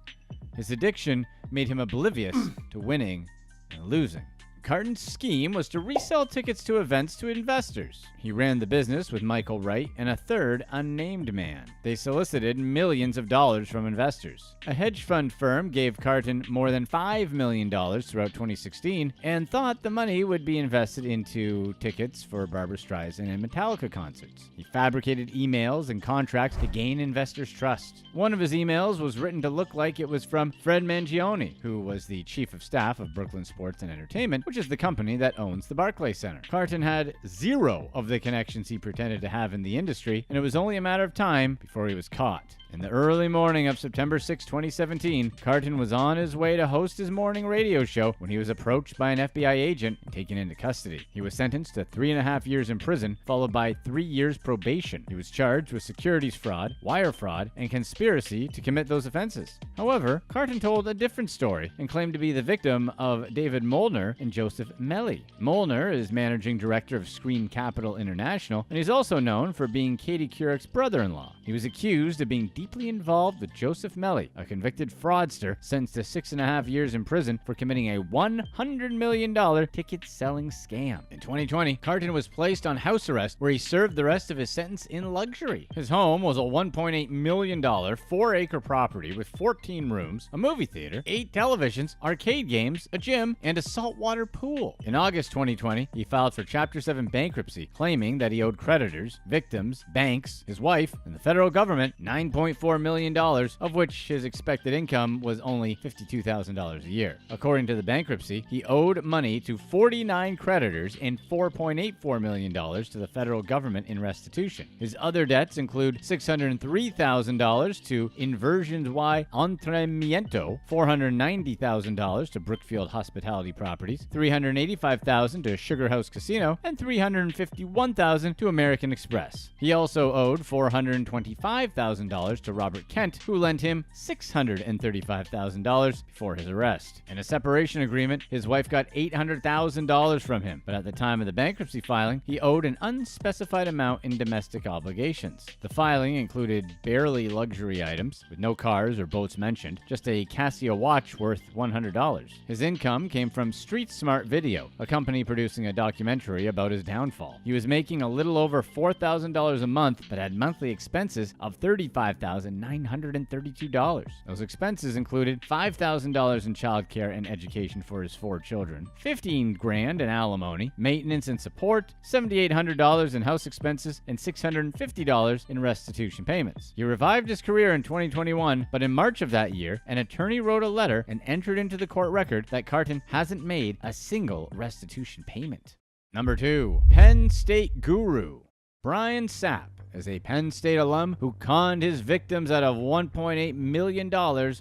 His addiction made him oblivious to winning and losing. Carton's scheme was to resell tickets to events to investors. He ran the business with Michael Wright and a third unnamed man. They solicited millions of dollars from investors. A hedge fund firm gave Carton more than $5 million throughout 2016 and thought the money would be invested into tickets for Barbra Streisand and Metallica concerts. He fabricated emails and contracts to gain investors' trust. One of his emails was written to look like it was from Fred Mangione, who was the chief of staff of Brooklyn Sports and Entertainment, which is the company that owns the Barclays Center. Carton had zero of the connections he pretended to have in the industry, and it was only a matter of time before he was caught. In the early morning of September 6, 2017, Carton was on his way to host his morning radio show when he was approached by an FBI agent and taken into custody. He was sentenced to 3.5 years in prison, followed by 3 years probation. He was charged with securities fraud, wire fraud, and conspiracy to commit those offenses. However, Carton told a different story and claimed to be the victim of David Molnar and Joseph Melly. Molnar is managing director of Screen Capital International, and he's also known for being Katie Couric's brother-in-law. He was accused of being deeply involved with Joseph Melly, a convicted fraudster sentenced to 6.5 years in prison for committing a $100 million ticket-selling scam. In 2020, Carton was placed on house arrest where he served the rest of his sentence in luxury. His home was a $1.8 million 4-acre property with 14 rooms, a movie theater, 8 televisions, arcade games, a gym, and a saltwater pool. In August 2020, he filed for Chapter 7 bankruptcy, claiming that he owed creditors, victims, banks, his wife, and the federal government $9.4 million, of which his expected income was only $52,000 a year. According to the bankruptcy, he owed money to 49 creditors and $4.84 million to the federal government in restitution. His other debts include $603,000 to Inversions Y Entremiento, $490,000 to Brookfield Hospitality Properties, $385,000 to Sugar House Casino, and $351,000 to American Express. He also owed $425,000 to Robert Kent, who lent him $635,000 before his arrest. In a separation agreement, his wife got $800,000 from him, but at the time of the bankruptcy filing, he owed an unspecified amount in domestic obligations. The filing included barely luxury items, with no cars or boats mentioned, just a Casio watch worth $100. His income came from Street Smart Video, a company producing a documentary about his downfall. He was making a little over $4,000 a month, but had monthly expenses of $35,932. Those expenses included $5,000 in childcare and education for his 4 children, $15,000 in alimony, maintenance and support, $7,800 in house expenses, and $650 in restitution payments. He revived his career in 2021, but in March of that year, an attorney wrote a letter and entered into the court record that Carton hasn't made a single restitution payment. Number 2. Penn State Guru. Brian Sapp is a Penn State alum who conned his victims out of $1.8 million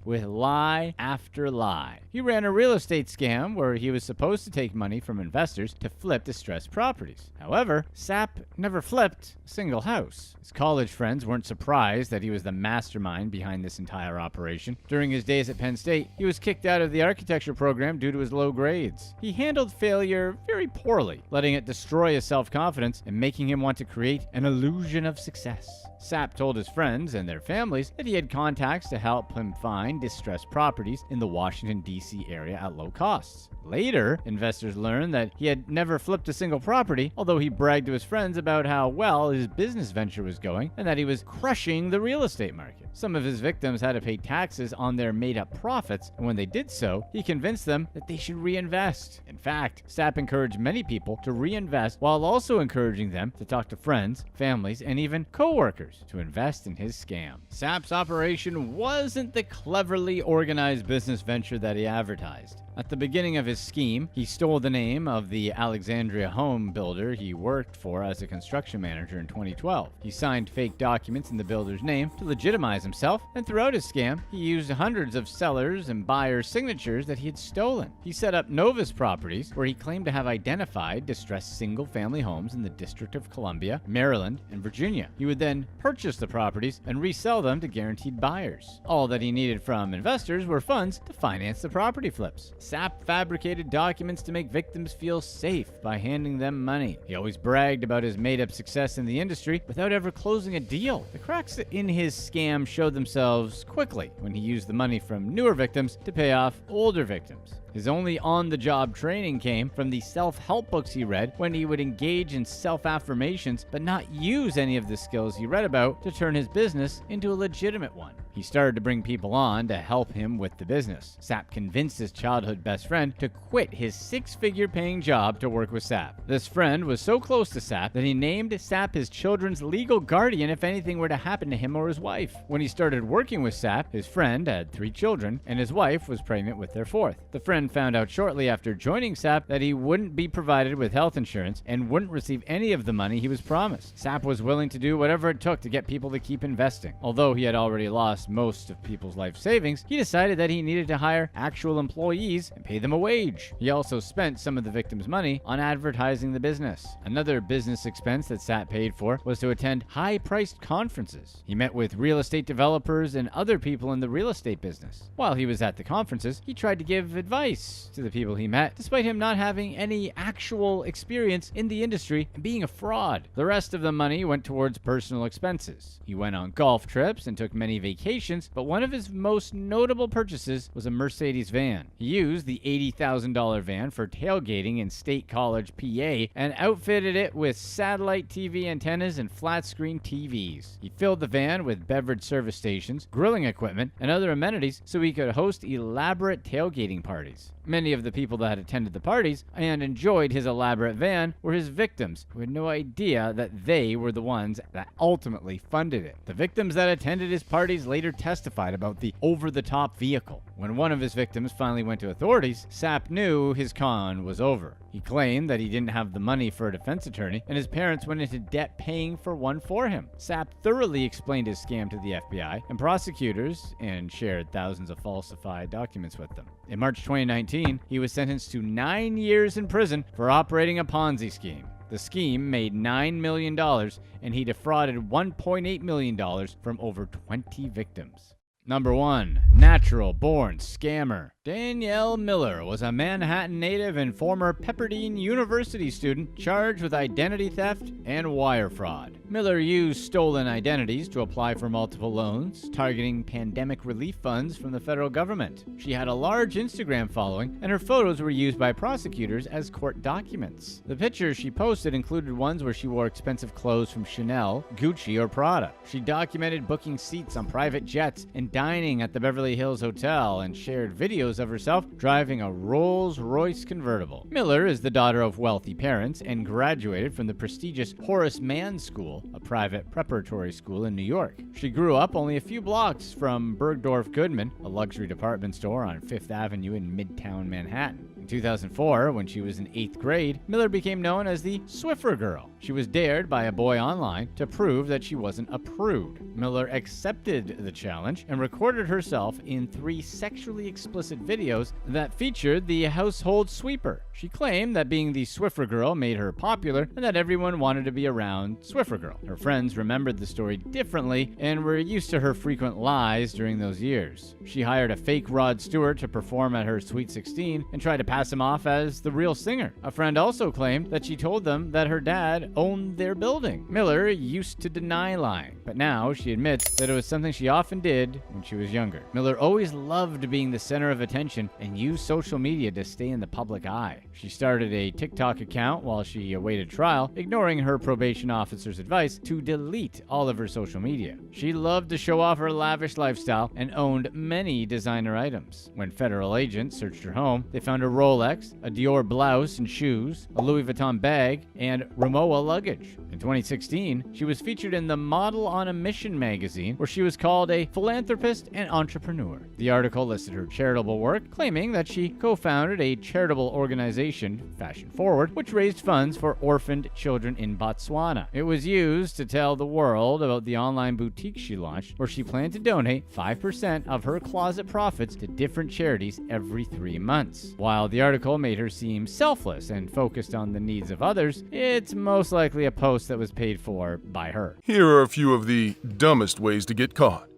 with lie after lie. He ran a real estate scam where he was supposed to take money from investors to flip distressed properties. However, Sapp never flipped a single house. His college friends weren't surprised that he was the mastermind behind this entire operation. During his days at Penn State, he was kicked out of the architecture program due to his low grades. He handled failure very poorly, letting it destroy his self-confidence and making him want to create an illusion of success. Sapp told his friends and their families that he had contacts to help him find distressed properties in the Washington, D.C. area at low costs. Later, investors learned that he had never flipped a single property, although he bragged to his friends about how well his business venture was going and that he was crushing the real estate market. Some of his victims had to pay taxes on their made-up profits, and when they did so, he convinced them that they should reinvest. In fact, Sapp encouraged many people to reinvest while also encouraging them to talk to friends, families, and even co-workers to invest in his scam. Sapp's operation wasn't the cleverly organized business venture that he advertised. At the beginning of his scheme, he stole the name of the Alexandria home builder he worked for as a construction manager in 2012. He signed fake documents in the builder's name to legitimize himself, and throughout his scam, he used hundreds of sellers' and buyers' signatures that he had stolen. He set up Novus Properties, where he claimed to have identified distressed single-family homes in the District of Columbia, Maryland, and Virginia. He would then purchase the properties and resell them to guaranteed buyers. All that he needed from investors were funds to finance the property flips. Sapp fabricated documents to make victims feel safe by handing them money. He always bragged about his made-up success in the industry without ever closing a deal. The cracks in his scam showed themselves quickly when he used the money from newer victims to pay off older victims. His only on-the-job training came from the self-help books he read when he would engage in self-affirmations but not use any of the skills he read about to turn his business into a legitimate one. He started to bring people on to help him with the business. Sapp convinced his childhood best friend to quit his 6-figure paying job to work with Sapp. This friend was so close to Sapp that he named Sapp his children's legal guardian if anything were to happen to him or his wife. When he started working with Sapp, his friend had 3 children, and his wife was pregnant with their 4th. The friend found out shortly after joining Sapp that he wouldn't be provided with health insurance and wouldn't receive any of the money he was promised. Sapp was willing to do whatever it took to get people to keep investing. Although he had already lost lost most of people's life savings, he decided that he needed to hire actual employees and pay them a wage. He also spent some of the victims' money on advertising the business. Another business expense that Sapp paid for was to attend high-priced conferences. He met with real estate developers and other people in the real estate business. While he was at the conferences, he tried to give advice to the people he met, despite him not having any actual experience in the industry and being a fraud. The rest of the money went towards personal expenses. He went on golf trips and took many vacations, but one of his most notable purchases was a Mercedes van. He used the $80,000 van for tailgating in State College, PA, and outfitted it with satellite TV antennas and flat-screen TVs. He filled the van with beverage service stations, grilling equipment, and other amenities so he could host elaborate tailgating parties. Many of the people that attended the parties and enjoyed his elaborate van were his victims, who had no idea that they were the ones that ultimately funded it. The victims that attended his parties later testified about the over-the-top vehicle. When one of his victims finally went to authorities, Sapp knew his con was over. He claimed that he didn't have the money for a defense attorney, and his parents went into debt paying for one for him. Sapp thoroughly explained his scam to the FBI and prosecutors and shared thousands of falsified documents with them. In March 2019, he was sentenced to 9 years in prison for operating a Ponzi scheme. The scheme made $9 million, and he defrauded $1.8 million from over 20 victims. Number 1. Natural-born scammer. Danielle Miller was a Manhattan native and former Pepperdine University student charged with identity theft and wire fraud. Miller used stolen identities to apply for multiple loans, targeting pandemic relief funds from the federal government. She had a large Instagram following, and her photos were used by prosecutors as court documents. The pictures she posted included ones where she wore expensive clothes from Chanel, Gucci, or Prada. She documented booking seats on private jets and dining at the Beverly Hills Hotel, and shared videos of herself driving a Rolls-Royce convertible. Miller is the daughter of wealthy parents and graduated from the prestigious Horace Mann School, a private preparatory school in New York. She grew up only a few blocks from Bergdorf Goodman, a luxury department store on Fifth Avenue in Midtown Manhattan. In 2004, when she was in 8th grade, Miller became known as the Swiffer Girl. She was dared by a boy online to prove that she wasn't a prude. Miller accepted the challenge and recorded herself in 3 sexually explicit videos that featured the household sweeper. She claimed that being the Swiffer Girl made her popular and that everyone wanted to be around Swiffer Girl. Her friends remembered the story differently and were used to her frequent lies during those years. She hired a fake Rod Stewart to perform at her Sweet 16 and tried to pass him off as the real singer. A friend also claimed that she told them that her dad owned their building. Miller used to deny lying, but now she admits that it was something she often did when she was younger. Miller always loved being the center of attention and used social media to stay in the public eye. She started a TikTok account while she awaited trial, ignoring her probation officer's advice to delete all of her social media. She loved to show off her lavish lifestyle and owned many designer items. When federal agents searched her home, they found a Rolex, a Dior blouse and shoes, a Louis Vuitton bag, and Rimowa luggage. In 2016, she was featured in the Model on a Mission magazine, where she was called a philanthropist and entrepreneur. The article listed her charitable work, claiming that she co-founded a charitable organization, Fashion Forward, which raised funds for orphaned children in Botswana. It was used to tell the world about the online boutique she launched, where she planned to donate 5% of her closet profits to different charities every 3 months. While the article made her seem selfless and focused on the needs of others, it's most likely a post that was paid for by her. Here are a few of the dumbest ways to get caught.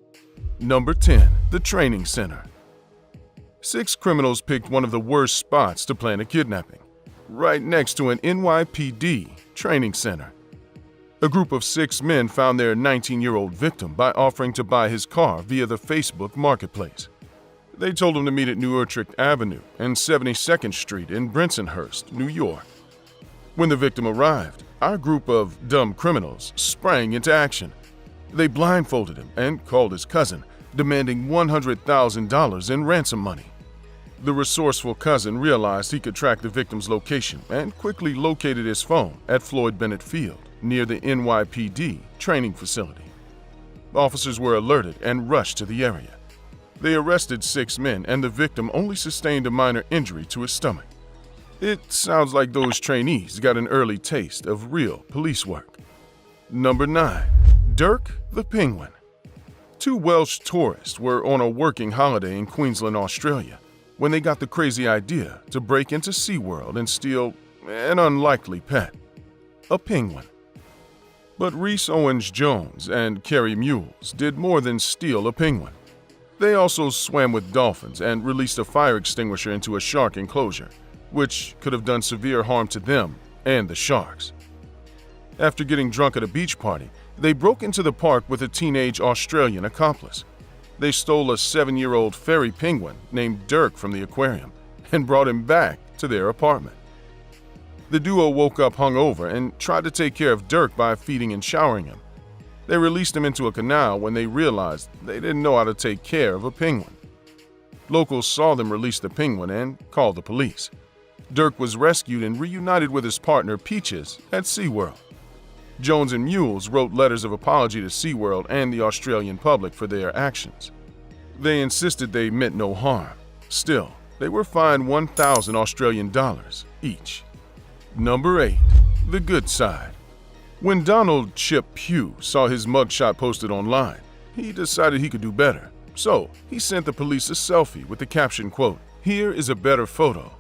Number 10. The Training Center. 6 criminals picked one of the worst spots to plan a kidnapping, right next to an NYPD training center. A group of 6 men found their 19-year-old victim by offering to buy his car via the Facebook marketplace. They told him to meet at New Utrecht Avenue and 72nd Street in Bensonhurst, New York. When the victim arrived, our group of dumb criminals sprang into action. They blindfolded him and called his cousin, demanding $100,000 in ransom money. The resourceful cousin realized he could track the victim's location and quickly located his phone at Floyd Bennett Field, near the NYPD training facility. Officers were alerted and rushed to the area. They arrested 6 men, and the victim only sustained a minor injury to his stomach. It sounds like those trainees got an early taste of real police work. Number 9. Dirk the Penguin. Two Welsh tourists were on a working holiday in Queensland, Australia, when they got the crazy idea to break into SeaWorld and steal an unlikely pet, a penguin. But Rhys Owens-Jones and Kerry Mules did more than steal a penguin. They also swam with dolphins and released a fire extinguisher into a shark enclosure, which could have done severe harm to them and the sharks. After getting drunk at a beach party, they broke into the park with a teenage Australian accomplice. They stole a 7-year-old fairy penguin named Dirk from the aquarium and brought him back to their apartment. The duo woke up hungover and tried to take care of Dirk by feeding and showering him. They released him into a canal when they realized they didn't know how to take care of a penguin. Locals saw them release the penguin and called the police. Dirk was rescued and reunited with his partner Peaches at SeaWorld. Jones and Mules wrote letters of apology to SeaWorld and the Australian public for their actions. They insisted they meant no harm. Still, they were fined 1,000 Australian dollars each. Number 8. The Good Side. When Donald Chip Pugh saw his mugshot posted online, he decided he could do better. So, he sent the police a selfie with the caption, quote, "Here is a better photo.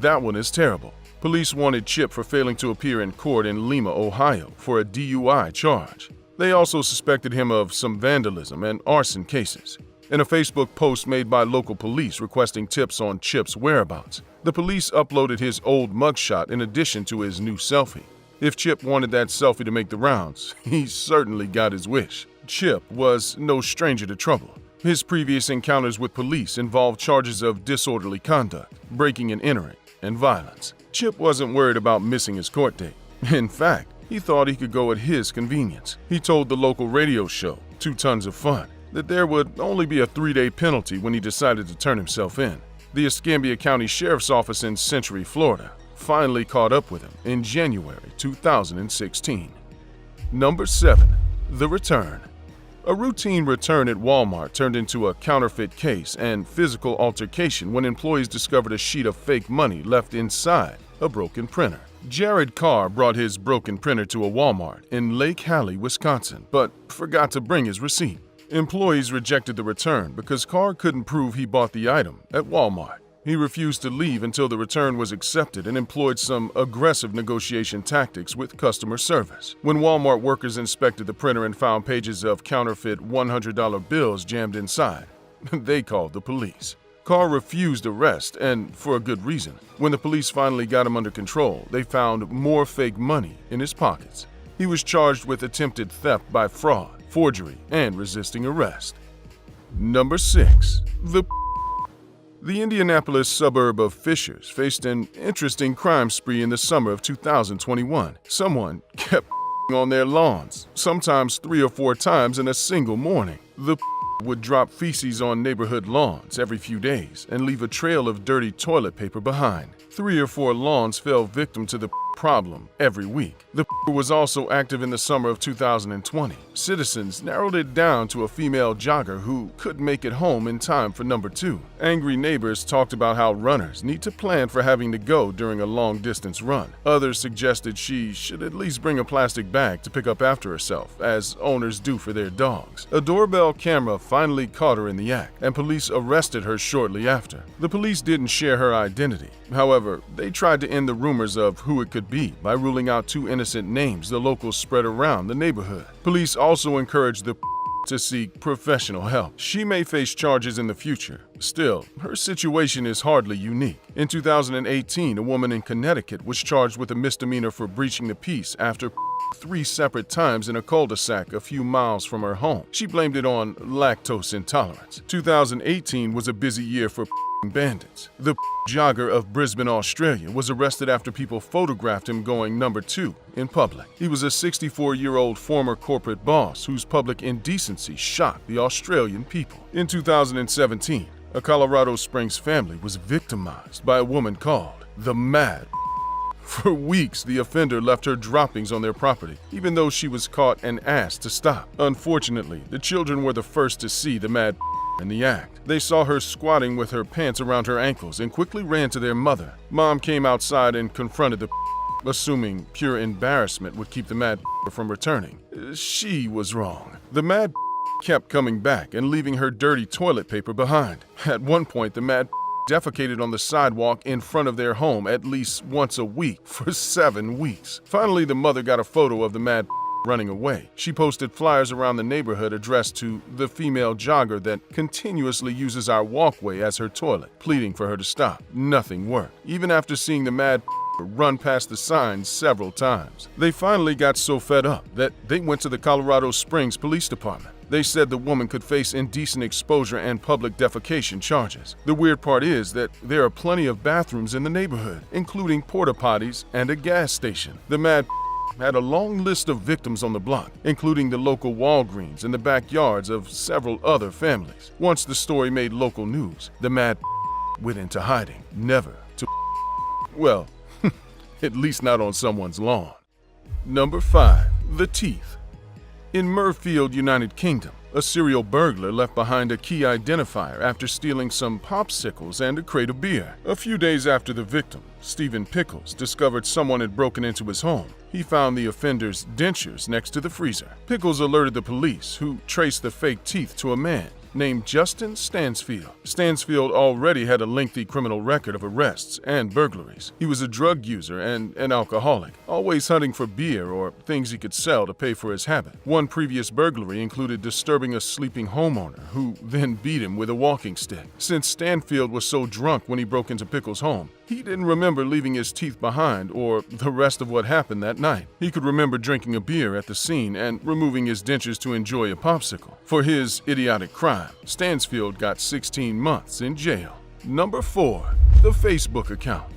That one is terrible." Police wanted Chip for failing to appear in court in Lima, Ohio, for a DUI charge. They also suspected him of some vandalism and arson cases. In a Facebook post made by local police requesting tips on Chip's whereabouts, the police uploaded his old mugshot in addition to his new selfie. If Chip wanted that selfie to make the rounds, he certainly got his wish. Chip was no stranger to trouble. His previous encounters with police involved charges of disorderly conduct, breaking and entering, and violence. Chip wasn't worried about missing his court date. In fact, he thought he could go at his convenience. He told the local radio show, 2 Tons of Fun, that there would only be a 3-day penalty when he decided to turn himself in. The Escambia County Sheriff's Office in Century, Florida, finally caught up with him in January 2016. Number 7. The Return. A routine return at Walmart turned into a counterfeit case and physical altercation when employees discovered a sheet of fake money left inside a broken printer. Jared Carr brought his broken printer to a Walmart in Lake Hallie, Wisconsin, but forgot to bring his receipt. Employees rejected the return because Carr couldn't prove he bought the item at Walmart. He refused to leave until the return was accepted and employed some aggressive negotiation tactics with customer service. When Walmart workers inspected the printer and found pages of counterfeit $100 bills jammed inside, they called the police. Carr refused arrest, and for a good reason. When the police finally got him under control, they found more fake money in his pockets. He was charged with attempted theft by fraud, forgery, and resisting arrest. Number 6. The Indianapolis suburb of Fishers faced an interesting crime spree in the summer of 2021. Someone kept on their lawns, sometimes 3 or 4 times in a single morning. The would drop feces on neighborhood lawns every few days and leave a trail of dirty toilet paper behind. 3 or 4 lawns fell victim to the problem every week. The was also active in the summer of 2020. Citizens narrowed it down to a female jogger who couldn't make it home in time for number 2. Angry neighbors talked about how runners need to plan for having to go during a long-distance run. Others suggested she should at least bring a plastic bag to pick up after herself, as owners do for their dogs. A doorbell camera finally caught her in the act, and police arrested her shortly after. The police didn't share her identity. However, they tried to end the rumors of who it could be by ruling out 2 innocent names the locals spread around the neighborhood. Police also encouraged the to seek professional help. She may face charges in the future. Still, her situation is hardly unique. In 2018, a woman in Connecticut was charged with a misdemeanor for breaching the peace after 3 separate times in a cul-de-sac a few miles from her home. She blamed it on lactose intolerance. 2018 was a busy year for bandits. The jogger of Brisbane, Australia, was arrested after people photographed him going number 2 in public. He was a 64-year-old former corporate boss whose public indecency shocked the Australian people. In 2017, a Colorado Springs family was victimized by a woman called the Mad. For weeks, the offender left her droppings on their property, even though she was caught and asked to stop. Unfortunately, the children were the first to see the Mad in the act. They saw her squatting with her pants around her ankles and quickly ran to their mother. Mom came outside and confronted the assuming pure embarrassment would keep the Mad from returning. She was wrong. The Mad kept coming back and leaving her dirty toilet paper behind. At one point, the mad defecated on the sidewalk in front of their home at least once a week for 7 weeks. Finally, the mother got a photo of the mad running away. She posted flyers around the neighborhood addressed to the female jogger that continuously uses our walkway as her toilet, pleading for her to stop. Nothing worked, even after seeing the mad run past the signs several times. They finally got so fed up that they went to the Colorado Springs Police Department. They said the woman could face indecent exposure and public defecation charges. The weird part is that there are plenty of bathrooms in the neighborhood, including porta potties and a gas station. The mad had a long list of victims on the block, including the local Walgreens and the backyards of several other families. Once the story made local news, the mad went into hiding, never to well, at least not on someone's lawn. Number 5. The Teeth. In Murfield, United Kingdom, a serial burglar left behind a key identifier after stealing some popsicles and a crate of beer. A few days after the victim, Stephen Pickles, discovered someone had broken into his home. He found the offender's dentures next to the freezer. Pickles alerted the police, who traced the fake teeth to a man named Justin Stansfield. Stansfield already had a lengthy criminal record of arrests and burglaries. He was a drug user and an alcoholic, always hunting for beer or things he could sell to pay for his habit. One previous burglary included disturbing a sleeping homeowner, who then beat him with a walking stick. Since Stanfield was so drunk when he broke into Pickles' home, he didn't remember leaving his teeth behind or the rest of what happened that night. He could remember drinking a beer at the scene and removing his dentures to enjoy a popsicle. For his idiotic crime, Stansfield got 16 months in jail. Number 4. The Facebook account.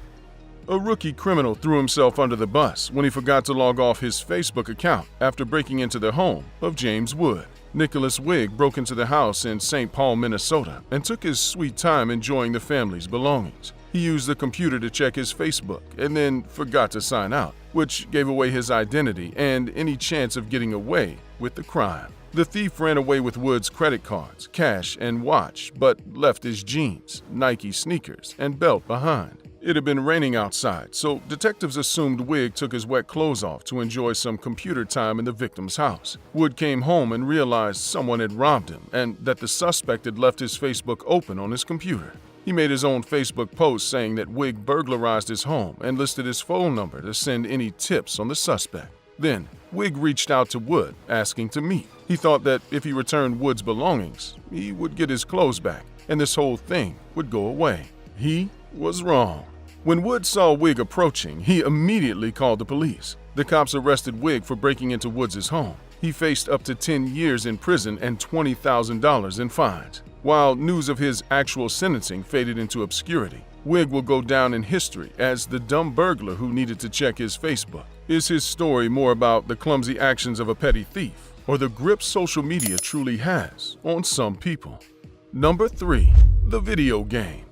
A rookie criminal threw himself under the bus when he forgot to log off his Facebook account after breaking into the home of James Wood. Nicholas Wigg broke into the house in St. Paul, Minnesota, and took his sweet time enjoying the family's belongings. He used the computer to check his Facebook and then forgot to sign out, which gave away his identity and any chance of getting away with the crime. The thief ran away with Wood's credit cards, cash, and watch, but left his jeans, Nike sneakers, and belt behind. It had been raining outside, so detectives assumed Wigg took his wet clothes off to enjoy some computer time in the victim's house. Wood came home and realized someone had robbed him and that the suspect had left his Facebook open on his computer. He made his own Facebook post saying that Wigg burglarized his home and listed his phone number to send any tips on the suspect. Then, Wigg reached out to Wood, asking to meet. He thought that if he returned Wood's belongings, he would get his clothes back, and this whole thing would go away. He was wrong. When Wood saw Wigg approaching, he immediately called the police. The cops arrested Wigg for breaking into Woods' home. He faced up to 10 years in prison and $20,000 in fines. While news of his actual sentencing faded into obscurity, Wigg will go down in history as the dumb burglar who needed to check his Facebook. Is his story more about the clumsy actions of a petty thief, or the grip social media truly has on some people? Number 3. The video game.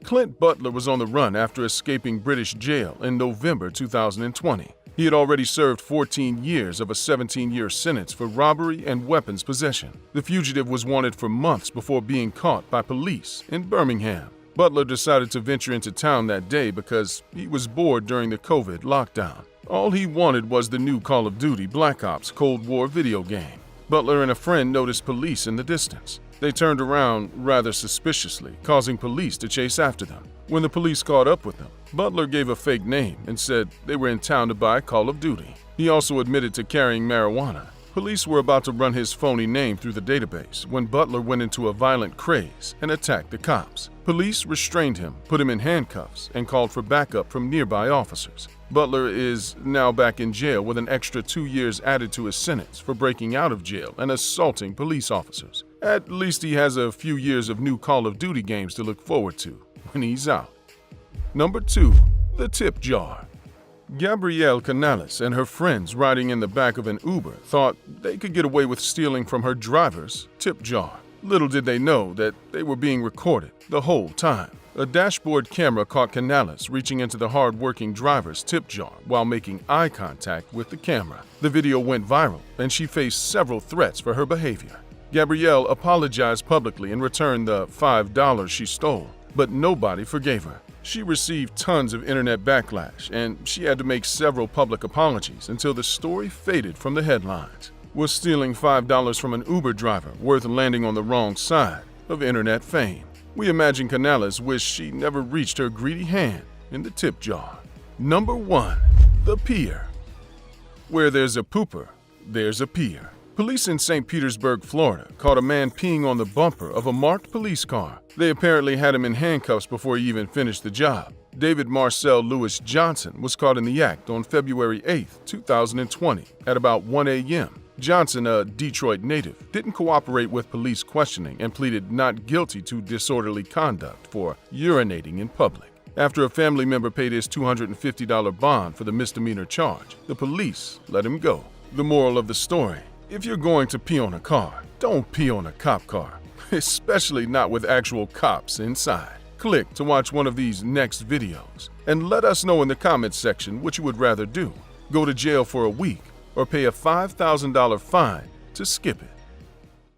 Clint Butler was on the run after escaping British jail in November 2020. He had already served 14 years of a 17-year sentence for robbery and weapons possession. The fugitive was wanted for months before being caught by police in Birmingham. Butler decided to venture into town that day because he was bored during the COVID lockdown. All he wanted was the new Call of Duty Black Ops Cold War video game. Butler and a friend noticed police in the distance. They turned around rather suspiciously, causing police to chase after them. When the police caught up with them, Butler gave a fake name and said they were in town to buy Call of Duty. He also admitted to carrying marijuana. Police were about to run his phony name through the database when Butler went into a violent craze and attacked the cops. Police restrained him, put him in handcuffs, and called for backup from nearby officers. Butler is now back in jail with an extra 2 years added to his sentence for breaking out of jail and assaulting police officers. At least he has a few years of new Call of Duty games to look forward to when he's out. Number 2. The Tip Jar. Gabrielle Canales and her friends riding in the back of an Uber thought they could get away with stealing from her driver's tip jar. Little did they know that they were being recorded the whole time. A dashboard camera caught Canales reaching into the hard-working driver's tip jar while making eye contact with the camera. The video went viral, and she faced several threats for her behavior. Gabrielle apologized publicly and returned the $5 she stole, but nobody forgave her. She received tons of internet backlash, and she had to make several public apologies until the story faded from the headlines. was stealing $5 from an Uber driver worth landing on the wrong side of internet fame. We imagine Canales wished she never reached her greedy hand in the tip jar. Number 1. The Pier. Where there's a pooper, there's a pier. Police in St. Petersburg, Florida, caught a man peeing on the bumper of a marked police car. They apparently had him in handcuffs before he even finished the job. David Marcel Lewis Johnson was caught in the act on February 8, 2020, at about 1 a.m. Johnson, a Detroit native, didn't cooperate with police questioning and pleaded not guilty to disorderly conduct for urinating in public. After a family member paid his $250 bond for the misdemeanor charge, the police let him go. The moral of the story: if you're going to pee on a car, don't pee on a cop car, especially not with actual cops inside. Click to watch one of these next videos and let us know in the comments section what you would rather do: go to jail for a week or pay a $5,000 fine to skip it.